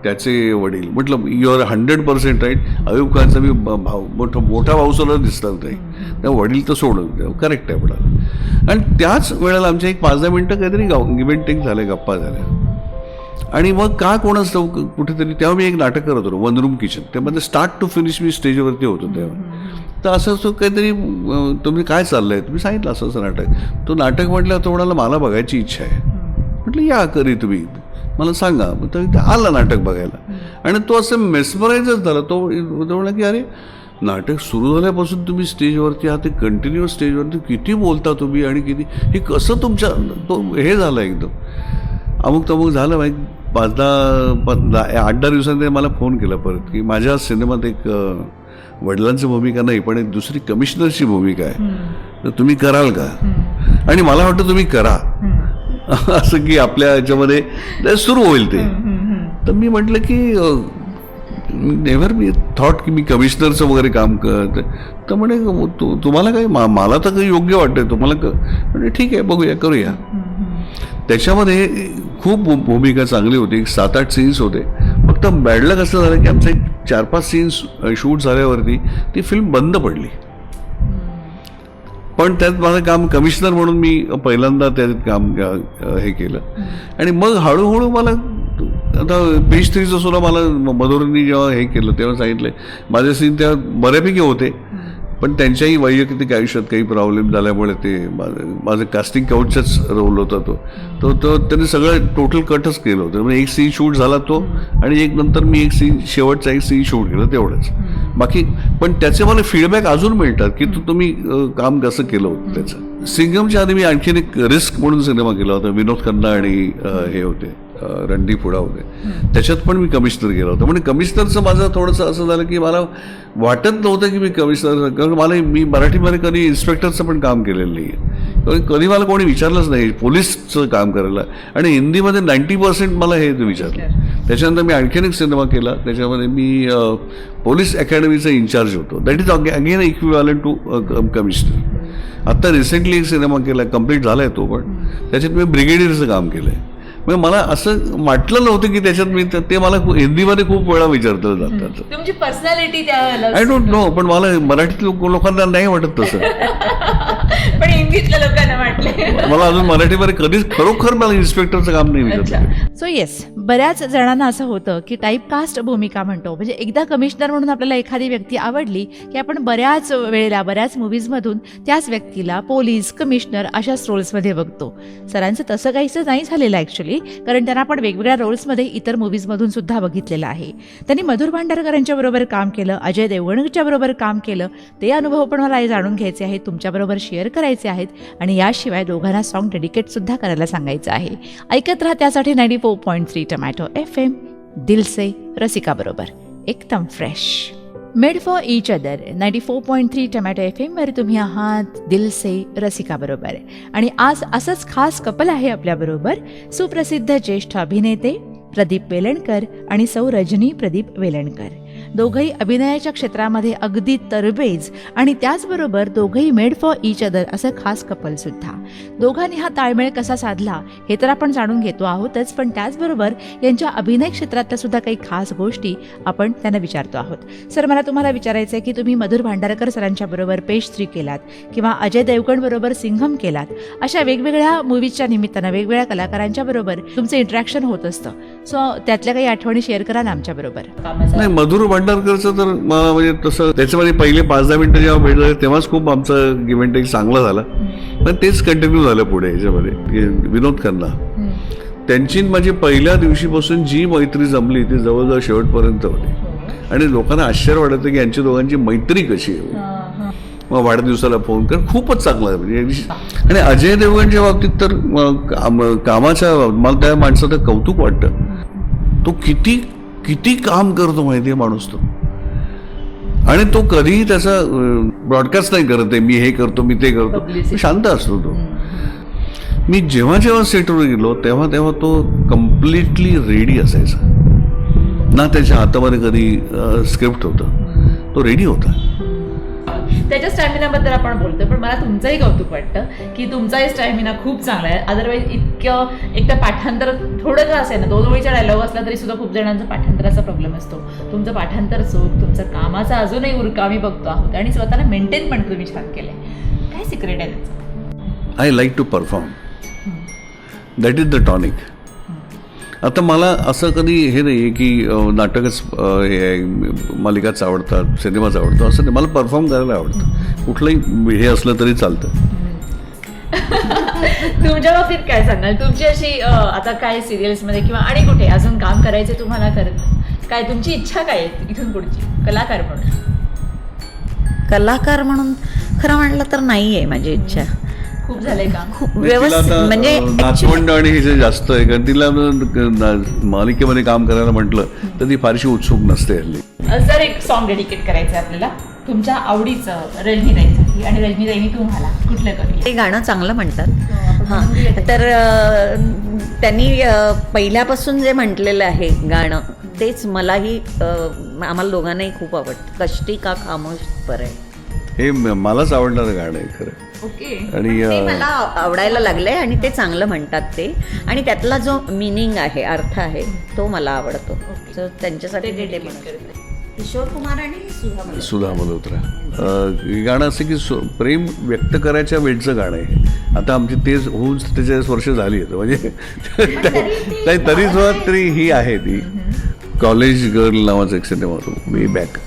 त्याचे वडील. म्हटलं यू आर 100% राईट. अयूब खानचा मी मोठा भाऊसाला दिसतात नाही, त्या वडील तर सोडून करेक्ट आहे म्हणाला. आणि त्याच वेळेला आमच्या एक 5-10 मिनटं काहीतरी इव्हेंटिंग झालं, गप्पा झाल्या. आणि मग का कोण असतं कुठेतरी, तेव्हा मी एक नाटक करत होतो, वन रूम किचन. त्यामध्ये स्टार्ट टू फिनिश मी स्टेजवरती होतो तेव्हा. तर असं असं काहीतरी तुम्ही काय चाललं आहे, तुम्ही सांगितलं असं असं नाटक. तो नाटक म्हटलं तो म्हणाला मला बघायची इच्छा आहे. म्हटलं या कधी तुम्ही मला सांगा. तर ते आला नाटक बघायला आणि तो असं मेस्मराईजच झाला. तो म्हणला की अरे नाटक सुरू झाल्यापासून तुम्ही स्टेजवरती आहात, ते कंटिन्युअस स्टेजवरती किती बोलता तुम्ही आणि किती हे कसं तुमच्या तो हे झालं एकदम अमुक तमुक झालं माहीत. 8-10 दिवसांनी मला फोन केला परत की माझ्या सिनेमात एक वडिलांची भूमिका नाही पण एक दुसरी कमिशनरची भूमिका आहे, तर तुम्ही कराल का. आणि मला वाटतं तुम्ही करा असं की आपल्या ह्याच्यामध्ये सुरू होईल ते. तर मी म्हटलं की नेव्हर मी थॉट की मी कमिशनरचं वगैरे काम करत. तर म्हणे तुम्हाला काही मला तर काही योग्य वाटतंय तुम्हाला म्हणजे ठीक आहे बघूया करूया. त्याच्यामध्ये खूप भूमिका चांगली होती. 7-8 सीन्स होते. फक्त बॅडलक असं झालं की आमचं एक 4-5 सीन्स शूट झाल्यावरती ती फिल्म बंद पडली. पण त्यात माझं काम कमिशनर म्हणून मी पहिल्यांदा त्यात काम हे केलं. आणि मग हळूहळू मला आता पेज 3चं सुद्धा मला मधुरनी जेव्हा हे केलं तेव्हा सांगितलं माझे सीन त्या बऱ्यापैकी होते पण त्यांच्याही वैयक्तिक आयुष्यात काही प्रॉब्लेम झाल्यामुळे ते माझं कास्टिंग काउचचाच रोल होता तो त्यांनी सगळं टोटल कटच केलं होतं. म्हणजे एक सीन शूट झाला तो आणि एक नंतर मी एक सीन शेवटचा एक सीन शूट केलं तेवढंच बाकी. पण त्याचे मला फीडबॅक अजून मिळतात की तुम्ही काम कसं केलं होतं त्याचं. सिंघमच्या आधी मी आणखीन एक रिस्क म्हणून सिनेमा केला होता. विनोद खन्ना आणि हे होते रणदीप हुडा होते. त्याच्यात पण मी कमिशनर केला होता. म्हणजे कमिशनरचं माझं थोडंसं असं झालं की मला वाटत नव्हतं की मी कमिशनर, कारण मी मराठीमध्ये कधी इन्स्पेक्टरचं पण काम केलेलं नाही आहे. कधी मला कोणी विचारलंच नाही पोलीसचं काम करायला. आणि हिंदीमध्ये 90% मला हे विचारलं. त्याच्यानंतर मी आणखीन एक सिनेमा केला त्याच्यामध्ये मी पोलीस अकॅडमीचा इन्चार्ज होतो. That is again equivalent to commissioner. आत्ता रिसेंटली एक सिनेमा केला कम्प्लीट झाला आहे तो, पण त्याच्यात मी ब्रिगेडियरचं काम केलं आहे. म्हणजे मला असं वाटलं नव्हतं की त्याच्यात मी ते मला हिंदीमध्ये खूप वेळा विचारलं जातं तुमची पर्सनॅलिटी त्या आय डोंट नो. पण मला मराठीत लोकांना नाही वाटत तसं. पण इंग्लिशच्या लोकांना वाटले. मला अजून मराठीमध्ये कधीच खरोखर मला इन्स्पेक्टरचं काम नाही विचारलं. सो येस, बऱ्याच जणांना असं होतं की टाईपकास्ट भूमिका म्हणतो. म्हणजे एकदा कमिशनर म्हणून आपल्याला एखादी व्यक्ती आवडली की आपण बऱ्याच वेळेला बऱ्याच मूवीजमधून त्याच व्यक्तीला पोलीस कमिशनर अशाच रोल्समध्ये बघतो. सरांचं तसं काहीसं नाही झालेलं ॲक्च्युली, कारण त्यांना आपण वेगवेगळ्या रोल्समध्ये इतर मूवीजमधून सुद्धा बघितलेलं आहे. त्यांनी मधुर भांडारकरांच्या बरोबर काम केलं, अजय देवगणच्या बरोबर काम केलं. ते अनुभव पण मला जाणून घ्यायचे आहेत, तुमच्याबरोबर शेअर करायचे आहेत आणि याशिवाय दोघांना सॉन्ग डेडिकेट सुद्धा करायला सांगायचं आहे. ऐकत राहा त्यासाठी 94.3 टोमॅटो FM, दिल से रसिका बरोबर एकदम fresh. Made for each other 94.3 tomato FM वर तुम्ही आहात दिल से रसिका बरोबर. आणि आज असंच खास कपल आहे आपल्याबरोबर, सुप्रसिद्ध ज्येष्ठ अभिनेते प्रदीप वेलणकर आणि सौ रजनी प्रदीप वेलणकर. दोघंही अभिनयाच्या क्षेत्रामध्ये अगदी तरबेज आणि त्याचबरोबर दोघंही मेड फॉर इच अदर असं खास कपल सुद्धा. दोघांनी हा ताळमेळ कसा साधला हे तर आपण जाणून घेतो आहोतच, पण त्याचबरोबर यांच्या अभिनय क्षेत्रातल्या सुद्धा काही खास गोष्टी आपण त्यांना विचारतो आहोत. सर, मला तुम्हाला विचारायचं आहे की तुम्ही मधुर भांडारकर सरांच्या बरोबर पेज 3 केलात किंवा अजय देवगण बरोबर सिंघम केलात. अशा वेगवेगळ्या मूवीजच्या निमित्तानं वेगवेगळ्या कलाकारांच्या बरोबर तुमचं इंटरॅक्शन होत असतं. सो त्यातल्या काही आठवणी शेअर करा ना आमच्या बरोबर. नाही, मधुर भांडारकरचं तर मला म्हणजे तसं त्याच्यामध्ये पहिले 5-10 मिनिटं जेव्हा भेट झाली तेव्हाच खूप आमचं गिव्ह टेक चांगलं झालं. पण तेच कंटिन्यू झालं पुढे ह्याच्यामध्ये. विनोद खन्ना त्यांची माझी पहिल्या दिवशीपासून जी मैत्री जमली ती जवळजवळ शेवटपर्यंत होती. आणि लोकांना आश्चर्य वाटतं की यांची दोघांची मैत्री कशी आहे. मग वाढदिवसाला फोन कर खूपच चांगला आहे म्हणजे. आणि अजय देवगणच्या बाबतीत तर कामाच्या मला त्या माणसाचं कौतुक वाटतं. तो किती काम करतो माहिती आहे माणूस तो. आणि तो कधीही त्याचा ब्रॉडकास्ट नाही करत आहे मी हे करतो मी ते करतो, शांत असतो तो. मी जेव्हा सेटवर गेलो तेव्हा तो कम्प्लिटली रेडी असायचा ना. त्याच्या हातामध्ये कधी स्क्रिप्ट होतं, तो रेडी होता. त्याच्या स्टॅमिनाबद्दल आपण बोलतोय, पण मला तुमचंही कौतुक वाटतं की तुमचाही स्टॅमिना खूप चांगला आहे. अदरवाईज इतकं एक तर पाठांतर थोडं का असेल ना, 2 ओळीचा डायलॉग असला तरी सुद्धा खूप जणांचा पाठांतराचा प्रॉब्लेम असतो. तुमचं पाठांतर चूक, तुमचं कामाचा अजूनही उरका आम्ही बघतो आहोत आणि स्वतःला मेंटेन पण तुम्ही छान केलंय. काय सिक्रेट आहे त्याचं? I like to perform. That is the tonic. आता मला असं कधी हे नाही आहे की नाटकच मालिकाच आवडतात, सिनेमाच आवडतो असं नाही. मला परफॉर्म करायला आवडतं. कुठलंही हे असलं तरी चालतं. तुमच्या बाबतीत काय सांगाल? तुमची अशी आता काय सिरियल्समध्ये किंवा आणि कुठे अजून काम करायचे तुम्हाला करत काय? तुमची इच्छा काय आहे इथून पुढची कलाकार म्हणून? कलाकार म्हणून खरं म्हटलं तर नाही आहे माझी इच्छा. खूप झालंय काम. खूप तिला व्यवस्थित आता, म्हणजे नातवंड आणि हे जे जास्त आहे कारण तिला मालिकेमध्ये काम करायला म्हटलं तर ती फारशी उत्सुक नसते हल्ली. सर एक सॉन्ग डेडिकेट करायचं आहे आपल्याला तुमच्या आवडीचं रजनीताईंसाठी, आणि रजनीताईंनी तुम्हाला कुठलं करूया? ते गाणं चांगलं म्हणतात. आपण हां, म्हणूया ते. तर त्यांनी पहिल्यापासून जे म्हटलेलं आहे गाणं तेच मलाही आम्हाला दोघांनाही खूप आवडतं. कष्टी का खामोश पर आहे हे मलाच आवडणारं गाणं आहे खरं. ओके. आणि ते मला आवडायला लागलंय आणि ते चांगलं म्हणतात ते, आणि त्यातला जो मिनिंग आहे, अर्थ आहे, तो मला आवडतो. So त्यांच्यासाठी ते म्हणत किशोर कुमार आणि सुधा मल्होत्रा. हे गाणं असं की प्रेम व्यक्त करायच्या वेळचं गाणं आहे. आता आमची तेच होऊन 47 वर्ष झाली आहेत म्हणजे तरी सुद्धा तरी ही आहे ती कॉलेज गर्ल नावाचा एक सिनेमा होतो वे बॅक.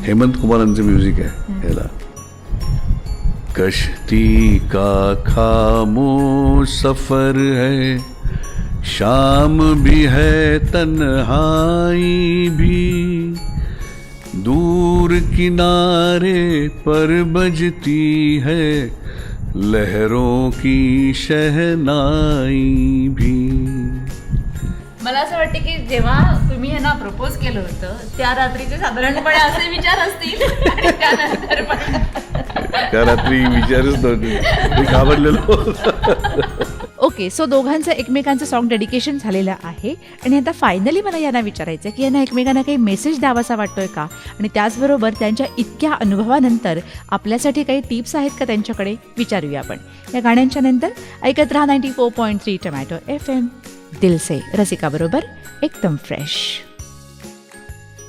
हेमंत कुमारांचं म्युझिक आहे ह्याला. कश्ती का खामोश सफर है, शाम भी है तन्हाई भी, दूर किनारे पर बजती है लहरों की शहनाई भी. मला असं वाटतं की जेव्हा तुम्ही ह्यांना प्रपोज केलं होतं त्या रात्रीचे साधारणपणे असे विचार असतील आणि त्यानंतर पण त्या रात्री विचारच नव्हते, मी घाबरलेलो. ओके, सो दोघांचं एकमेकांचं सॉन्ग डेडिकेशन झालेलं आहे. आणि आता फायनली मला यांना विचारायचं आहे की यांना एकमेकांना काही मेसेज द्यावासा वाटतोय का, आणि त्याचबरोबर त्यांच्या इतक्या अनुभवानंतर आपल्यासाठी काही टिप्स आहेत का त्यांच्याकडे, विचारूया आपण या गाण्यांच्या नंतर. ऐकत राहा 94.3 टोमॅटो FM, दिल से रसिका बरोबर एकदम फ्रेश.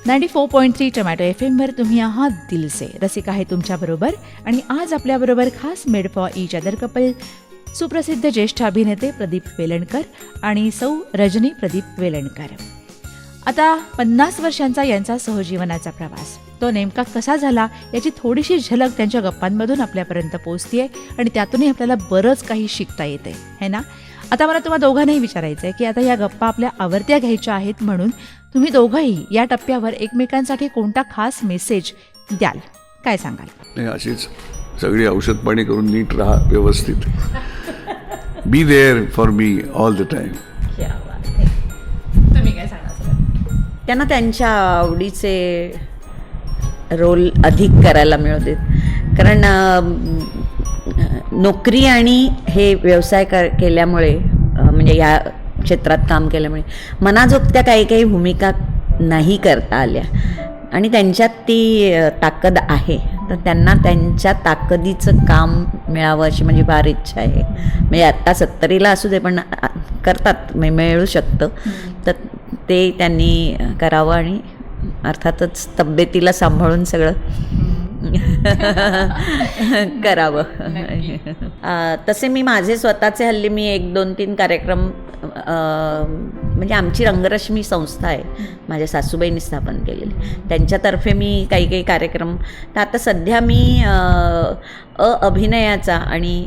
94.3 टोमॅटो FM वर तुम्ही आहात दिल से रसिका आहे तुमच्याबरोबर. आणि आज आपल्याबरोबर खास made for each other couple सुप्रसिद्ध ज्येष्ठ अभिनेते प्रदीप वेलणकर आणि सौ रजनी प्रदीप वेलणकर. आता 50 वर्षांचा यांचा सहजीवनाचा प्रवास तो नेमका कसा झाला याची थोडीशी झलक त्यांच्या गप्पांमधून आपल्यापर्यंत पोहोचतीये, आणि त्यातूनही आपल्याला बरंच काही शिकता येते है ना. आता मला तुम्हाला दोघांनाही विचारायचं आहे की आता या गप्पा आपल्या आवडत्या घ्यायच्या आहेत, म्हणून तुम्ही दोघंही या टप्प्यावर एकमेकांसाठी कोणता खास मेसेज द्याल, काय सांगाल? नाही, अशीच सगळी औषध पाणी करून नीट राहा, व्यवस्थित. Be there for me all the time. तुम्ही काय सांगाल? त्यांना त्यांच्या आवडीचे रोल अधिक करायला मिळू देत, कारण नोकरी आणि हे व्यवसाय केल्यामुळे म्हणजे या क्षेत्रात काम केल्यामुळे मनाजोगत्या काही काही भूमिका नाही करता आल्या, आणि त्यांच्यात ती ताकद आहे. तर त्यांना त्यांच्या ताकदीचं काम मिळावं अशी माझी फार इच्छा आहे. म्हणजे आत्ता 70ला असू दे पण करतात, मिळू शकतं, तर ते त्यांनी करावं, आणि अर्थातच तब्येतीला सांभाळून सगळं करावं. तसे मी माझे स्वतःचे हल्ली मी 1, 2, 3 कार्यक्रम म्हणजे आमची रंगरश्मी संस्था आहे, माझ्या सासूबाईंनी स्थापन केलेली, त्यांच्यातर्फे मी काही काही कार्यक्रम. तर आता सध्या मी अभिनयाचा आणि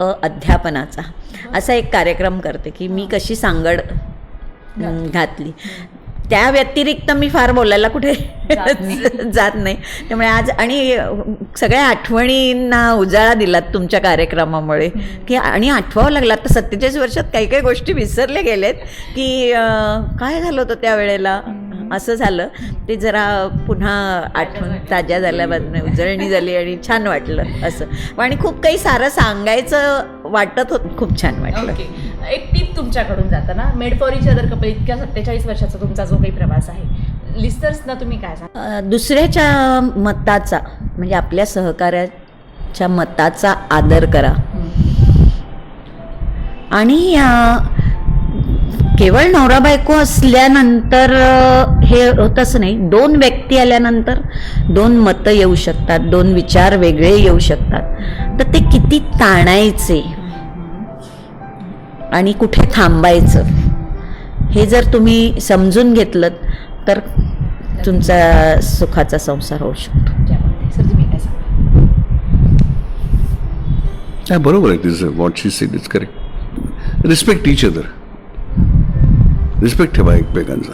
अध्यापनाचा असा एक कार्यक्रम करते की मी कशी सांगड घातली. त्या व्यतिरिक्त मी फार बोलायला कुठे जात नाही. त्यामुळे आज आणि सगळ्या आठवणींना उजाळा दिलात तुमच्या कार्यक्रमामुळे, की आणि आठवावं लागलं. आता 47 वर्षात काही काही गोष्टी विसरल्या गेलेत की काय झालं होतं त्यावेळेला, असं झालं. ते जरा पुन्हा आठवण ताज्या झाल्याबाद उजळणी झाली आणि छान वाटलं असं. आणि खूप काही सारं सांगायचं वाटत होतं, खूप छान वाटलं. एक टीप तुमच्याकडून जाताना, made for each other couple इतक्या 47 वर्षाचा तुमचा जो काही प्रवास आहे, लिस्टर्सना तुम्ही काय सांगा? दुसऱ्याच्या मताचा म्हणजे आपल्या सहकार्याच्या मताचा आदर करा, आणि केवळ नवरा बायको असल्यानंतर हे होतच नाही. 2 व्यक्ती आल्यानंतर 2 मतं येऊ शकतात, 2 विचार वेगळे येऊ शकतात. तर ते किती ताणायचे आणि कुठे थांबायचं हे जर तुम्ही समजून घेतलं तर तुमचा सुखाचा संसार होऊ शकतो. सर तुम्ही काय सांगा? बरोबर आहे तिचं, what she sed is correct. Respect each other, respect ठेवा एकमेकांचा.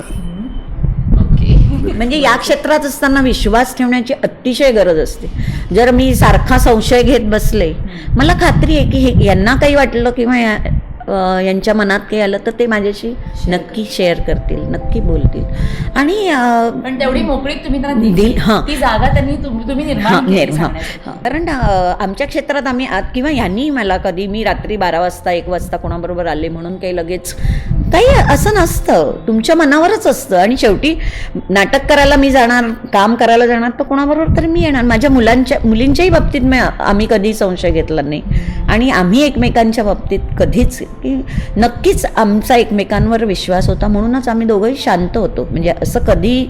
म्हणजे या क्षेत्रात असताना विश्वास ठेवण्याची अतिशय गरज असते. जर मी सारखा संशय घेत बसले, मला खात्री आहे की हे यांना काही वाटलं किंवा यांच्या मनात काही आलं तर ते माझ्याशी नक्की शेअर करतील, नक्की बोलतील. आणि पण तेवढी मोकळीक तुम्ही त्यांना दिली. दिली, हां. ती जागा त्यांनी तुम्ही निर्माण केली सांगण्यासाठी. कारण आमच्या क्षेत्रात आम्ही किंवा यांनी मला कधी मी रात्री 12 वाजता 1 वाजता कोणाबरोबर आले म्हणून काही लगेच काही असं नसतं, तुमच्या मनावरच असतं. आणि शेवटी नाटक करायला मी जाणार, काम करायला जाणार तर कोणाबरोबर तरी मी येणार. माझ्या मुलींच्याही बाबतीत आम्ही कधी संशय घेतला नाही. आणि आम्ही एकमेकांच्या बाबतीत कधीच की नक्कीच आमचा एकमेकांवर विश्वास होता, म्हणूनच आम्ही दोघंही शांत होतो. म्हणजे असं कधी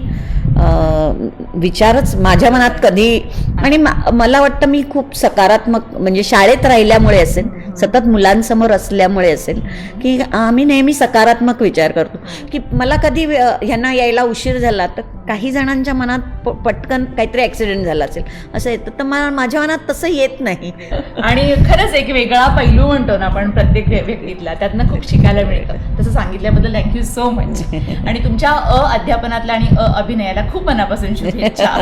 विचारच माझ्या मनात कधी. आणि मला वाटतं मी खूप सकारात्मक, म्हणजे शाळेत राहिल्यामुळे असेल, सतत मुलांसमोर असल्यामुळे असेल की आम्ही नेहमी सकारात्मक विचार करतो. की मला कधी ह्यांना यायला उशीर झाला तर काही जणांच्या मनात पटकन काहीतरी ॲक्सिडेंट झाला असेल असं येतं, तर माझ्या मनात तसं येत नाही. आणि खरंच एक वेगळा पैलू म्हणतो ना आपण प्रत्येक व्यक्तीतला, त्यातनं खूप शिकायला मिळतं. तसं सांगितल्याबद्दल थँक्यू सो मच. आणि तुमच्या अध्यापनातल्या आणि अभिनयाला खूप मनापासून शुभेच्छा.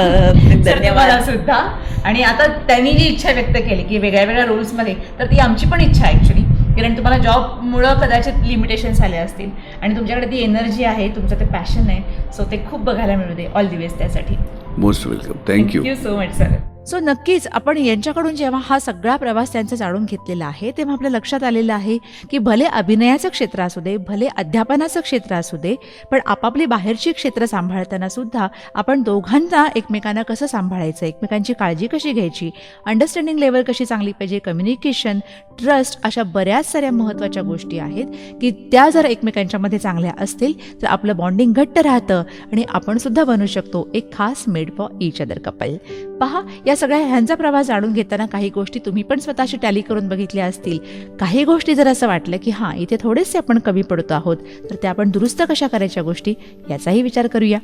धन्यवाद सुद्धा. आणि आता त्यांनी जी इच्छा व्यक्त केली की वेगळ्या वेगळ्या रोल्समध्ये, तर ती आमची पण इच्छा आहे ॲक्च्युली. कारण तुम्हाला जॉबमुळं कदाचित लिमिटेशन्स आले असतील आणि तुमच्याकडे ती एनर्जी आहे, तुमचं ते पॅशन आहे, सो ते खूप बघायला मिळू दे. ऑल दी बेस्ट त्यासाठी. Most welcome. Thank you so much sir. So नक्कीच आपण यांच्याकडून जेव्हा हा सगळा प्रवास त्यांचा जाणून घेतलेला आहे तेव्हा आपल्या लक्षात आलेलं आहे की भले अभिनयाचं क्षेत्र असू दे, भले अध्यापनाचं क्षेत्र असू दे, पण आपापली बाहेरची क्षेत्र सांभाळताना सुद्धा आपण दोघांना एकमेकांना कसं सांभाळायचं, एकमेकांची काळजी कशी घ्यायची, अंडरस्टँडिंग लेवल कशी चांगली पाहिजे, कम्युनिकेशन, ट्रस्ट, अशा बऱ्याच साऱ्या महत्त्वाच्या गोष्टी आहेत की त्या जर एकमेकांच्यामध्ये चांगल्या असतील तर आपलं बॉन्डिंग घट्ट राहतं आणि आपण सुद्धा बनू शकतो एक खास made for each other couple. पहा, या सगळ्या ह्यांचा प्रवास जाणून घेताना काही गोष्टी तुम्ही पण स्वतःशी टॅली करून बघितल्या असतील. काही गोष्टी जर असं वाटलं की हां इथे थोडेसे आपण कमी पडतो आहोत, तर त्या आपण दुरुस्त कशा करायच्या गोष्टी याचाही विचार करूया.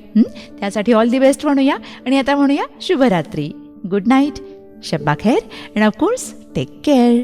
त्यासाठी ऑल दी बेस्ट म्हणूया. आणि आता म्हणूया शुभरात्री, गुड नाईट, शब्बा खैर, अँड ऑफकोर्स टेक केअर.